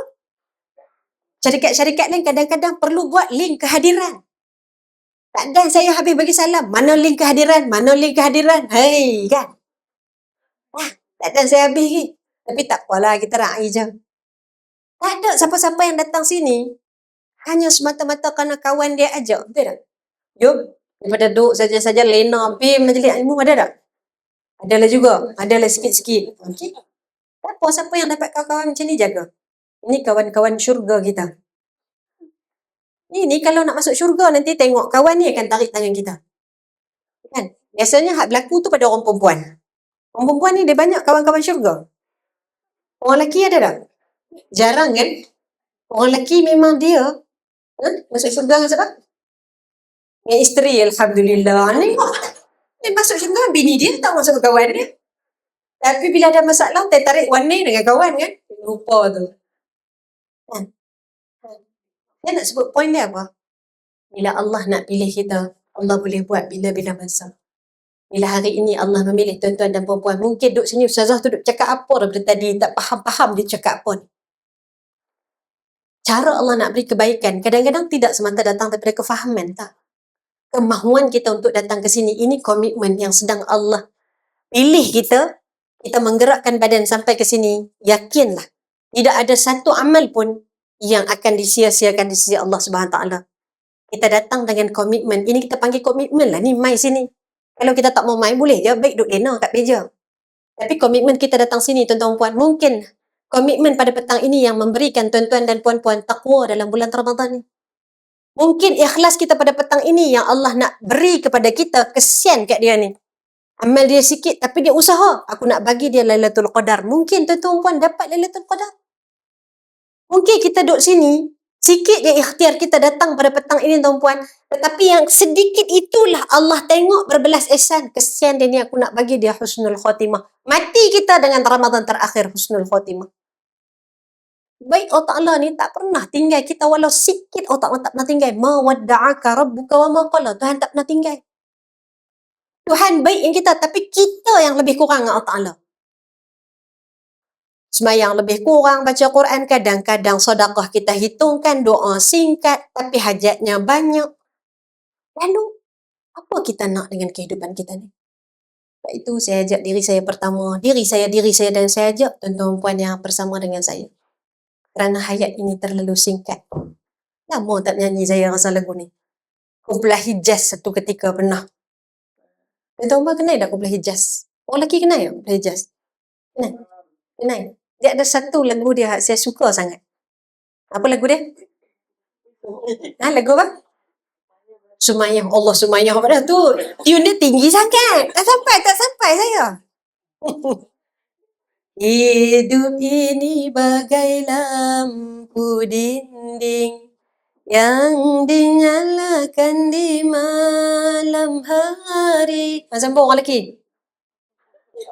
Syarikat-syarikat lain kadang-kadang perlu buat link kehadiran. Tak ada saya habis bagi salam. Mana link kehadiran? Mana link kehadiran? Hei kan? Tak ada saya habis ni. Tapi tak apalah, kita raih je. Tak ada siapa-siapa yang datang sini hanya semata-mata kerana kawan dia ajak. Betul tak? Jom, daripada duduk saja-saja lena habis majlis ilmu ada tak? Adalah juga. Adalah sikit-sikit. Okay. Tak apa, siapa yang dapat kawan-kawan macam ni jaga. Ini kawan-kawan syurga kita. Ini kalau nak masuk syurga nanti tengok kawan ni akan tarik tangan kita. Kan? Biasanya hak berlaku tu pada orang perempuan. Orang perempuan ni dia banyak kawan-kawan syurga. Orang lelaki ada tak? Jarang kan? Orang lelaki memang dia masuk syurga dengan siapa? Dengan isteri, alhamdulillah. Ni masuk syurga bini dia tak masuk kawan dia. Tapi bila ada masalah tarik warna dengan kawan kan? Lupa tu. Kan? Saya nak sebut poin dia apa? Bila Allah nak pilih kita, Allah boleh buat bila-bila masa. Bila hari ini Allah memilih tuan-tuan dan perempuan, mungkin duduk sini Ustazah tu duduk cakap apa daripada tadi, tak faham-faham dia cakap apa ni. Cara Allah nak beri kebaikan, kadang-kadang tidak semata datang daripada kefahaman, tak. Kemahuan kita untuk datang ke sini, ini komitmen yang sedang Allah pilih kita menggerakkan badan sampai ke sini, yakinlah, tidak ada satu amal pun yang akan disia-siakan di sisi Allah Subhanahu Taala. Kita datang dengan komitmen, ini kita panggil komitmen lah, ni mai sini. Kalau kita tak mau mai, boleh je, baik duduk lena kat meja. Tapi komitmen kita datang sini, tuan-tuan puan, mungkin komitmen pada petang ini yang memberikan tuan-tuan dan puan-puan takwa dalam bulan Ramadan ni. Mungkin ikhlas kita pada petang ini yang Allah nak beri kepada kita, kesian kat dia ni. Amal dia sikit tapi dia usaha. Aku nak bagi dia Lailatul Qadar. Mungkin tuan-tuan puan dapat Lailatul Qadar. Mungkin kita duduk sini, Sikit je ikhtiar kita datang pada petang ini tuan-puan. Tetapi yang sedikit itulah Allah tengok berbelas ihsan. Kesian dia ni, aku nak bagi dia husnul khotimah. Mati kita dengan Ramadan terakhir husnul khotimah. Baik Allah Ta'ala ni tak pernah tinggal kita walau sikit. Allah Ta'ala tak pernah tinggal. Ma wadda'aka rabbuka wa ma qala. Tuhan tak pernah tinggal. Tuhan baik yang kita, tapi kita yang lebih kurang dengan Allah Ta'ala. Semayang lebih kurang, baca Quran, kadang-kadang sedekah kita hitungkan, doa singkat, tapi hajatnya banyak. Lalu, apa kita nak dengan kehidupan kita ni? Sebab itu saya ajak diri saya pertama, diri saya dan saya ajak tuan-tuan puan yang bersama dengan saya. Kerana hayat ini terlalu singkat. Lama tak nyanyi saya rasa lagu ni. Kumpulan Hijaz satu ketika pernah. Tuan-tuan puan kenal tak kumpulan Hijaz? Orang lelaki kenal tak kumpulan Hijaz? Kenal. Dia ada satu lagu dia saya suka sangat. Apa lagu dia? Lagu apa? Sumayah. Allah Sumayah pada tu. Tune dia tinggi sangat. Tak sampai saya. Hidup ini bagai lampu dinding yang dinyalakan di malam hari. Sambung orang lelaki.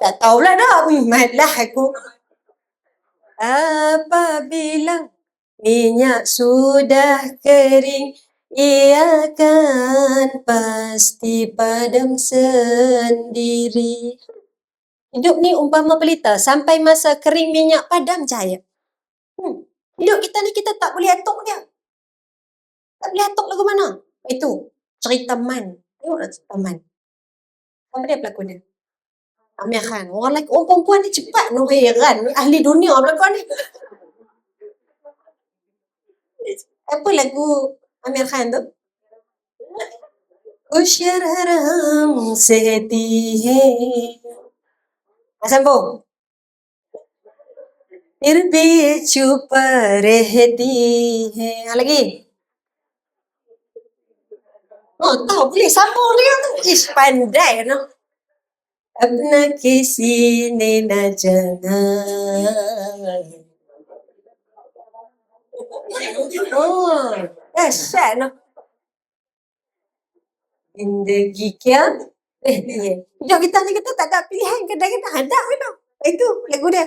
Tak tahulah dah. Malah aku. Apabila minyak sudah kering, ia akan pasti padam sendiri. Hidup ni umpama pelita, sampai masa kering minyak padam cahaya. Hidup kita ni kita tak boleh atok dia. Tak boleh atok lagu mana? Itu, cerita Man. Tengoklah cerita Man. Apa dia pelakon dia? Amir Khan. Orang perempuan ni cepat. No heran. Ahli dunia pelakon ni. Apa lagu Amir Khan tu? Usyaram sehti hai. Sambung. फिर भी चुप रहती है. Lagi. Oh, tahu boleh sambung dia tu. Ish, pandai no. Apna kisi ne na jana. Oh, dahsyat no. Zindagi kya? Hidup kita ni kita tak ada pilihan. Kadang-kadang hadap no. Itu lagu dia.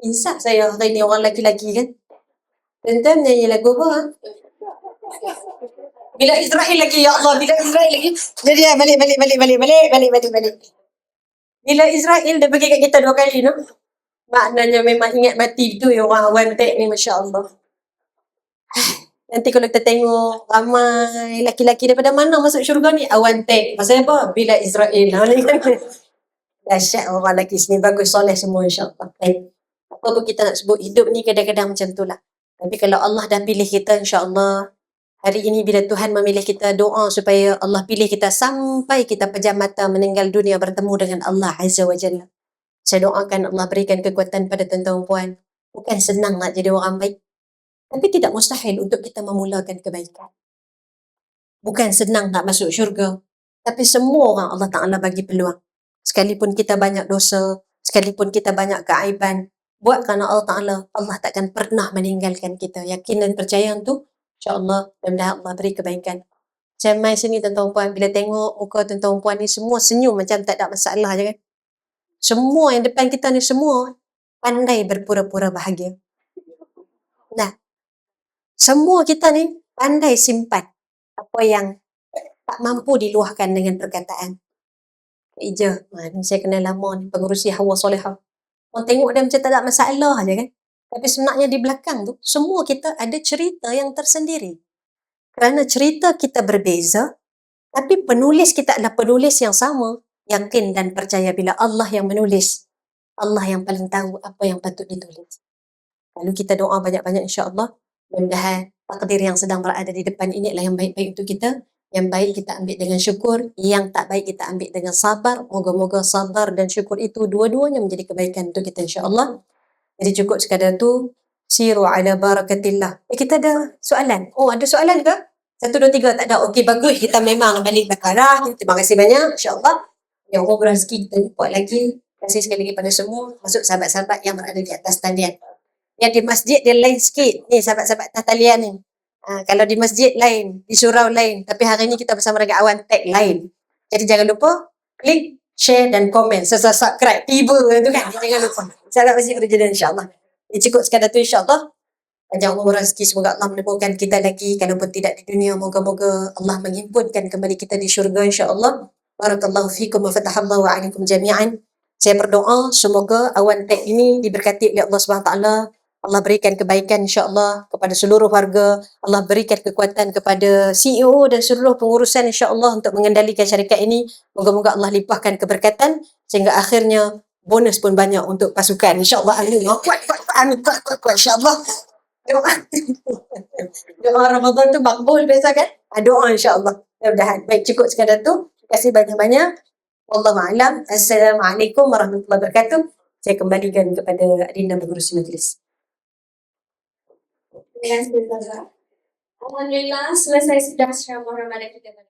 Insaf saya hari ni orang lelaki-lelaki kan. Tuan-tuan nyanyi lagu apa? Bila Israel lagi, ya Allah, bila Israel lagi. Jadi balik. Bila Israel dia pergi kat kita 2 kali no. Maknanya memang ingat mati tu yang orang awam tek ni, Masya Allah. Nanti kalau kita tengok ramai lelaki-lelaki daripada mana masuk syurga ni, awan tek. Pasal apa? Bila Israel. Dahsyat orang lelaki sini, bagus, soleh semua insya-Allah. Apa pun kita nak sebut, hidup ni kadang-kadang macam tu lah. Tapi kalau Allah dah pilih kita, insya-Allah, hari ini bila Tuhan memilih kita, doa supaya Allah pilih kita sampai kita pejam mata meninggal dunia bertemu dengan Allah Azza wa Jalla. Saya doakan Allah berikan kekuatan pada tuan-tuan puan. Bukan senang nak jadi orang baik. Tapi tidak mustahil untuk kita memulakan kebaikan. Bukan senang nak masuk syurga. Tapi semua orang Allah Ta'ala bagi peluang. Sekalipun kita banyak dosa, sekalipun kita banyak keaiban, buat kerana Allah Ta'ala, Allah takkan pernah meninggalkan kita. Yakin dan percaya tu, insya-Allah, mudah-mudahan Allah beri kebaikan. Saya mai sini tuan-tuan puan, bila tengok muka tuan-tuan puan ni semua senyum macam tak ada masalah je kan. Semua yang depan kita ni semua pandai berpura-pura bahagia. Nah, semua kita ni pandai simpan apa yang tak mampu diluahkan dengan perkataan. Ija, ni saya kenal lama ni, pengurusi Hawa Solehah. Orang tengok dia macam tak ada masalah je kan. Tapi sebenarnya di belakang tu, semua kita ada cerita yang tersendiri. Kerana cerita kita berbeza, tapi penulis kita adalah penulis yang sama. Yakin dan percaya bila Allah yang menulis, Allah yang paling tahu apa yang patut ditulis. Lalu kita doa banyak-banyak insya-Allah. Mudah-mudahan takdir yang sedang berada di depan ini adalah yang baik-baik untuk kita. Yang baik kita ambil dengan syukur, yang tak baik kita ambil dengan sabar. Moga-moga sabar dan syukur itu dua-duanya menjadi kebaikan untuk kita insya-Allah. Jadi cukup sekadar tu. Siru ala barakatillah. Kita ada soalan. Oh, ada soalan ke? 1, 2, 3 tak ada. Okey, bagus. Kita memang balik bakara. Terima kasih banyak insya-Allah. Yang Allah rezeki kita buat lagi. Terima kasih sekali lagi pada semua, masuk sahabat-sahabat yang berada di atas talian. Yang di masjid dia lain sikit. Ni sahabat-sahabat atas talian ni. Kalau di masjid lain, di surau lain. Tapi hari ni kita bersama dengan Awan Tech lain. Jadi jangan lupa klik, share dan komen. Subscribe. Tiba tu kan. Jangan lupa. Salam masjid original insyaAllah. Cukup sekadar tu insyaAllah. Panjang umur rezeki, semoga Allah menemukan kita lagi. Kalaupun tidak di dunia, moga-moga Allah menghimpunkan kembali kita di syurga insyaAllah. Barakallahu fikum wa fatahallahu alaikum jami'an. Saya berdoa semoga Awan Tech ini diberkati oleh Allah SWT. Allah berikan kebaikan insyaAllah kepada seluruh warga. Allah berikan kekuatan kepada CEO dan seluruh pengurusan insyaAllah untuk mengendalikan syarikat ini. Moga-moga Allah limpahkan keberkatan sehingga akhirnya bonus pun banyak untuk pasukan insyaAllah. Amin. Kuat insyaAllah. Doa Ramadan tu makbul biasa kan? Doa insyaAllah. Mudah-mudahan. Baik, cukup sekadar tu. Terima kasih banyak-banyak. Wallahu a'lam. Assalamualaikum warahmatullahi wabarakatuh. Saya kembalikan kepada Adinda mengurusi majlis. Terima kasih, Ustazah. Alhamdulillah, selesai sudah ceramah Ramadan kita.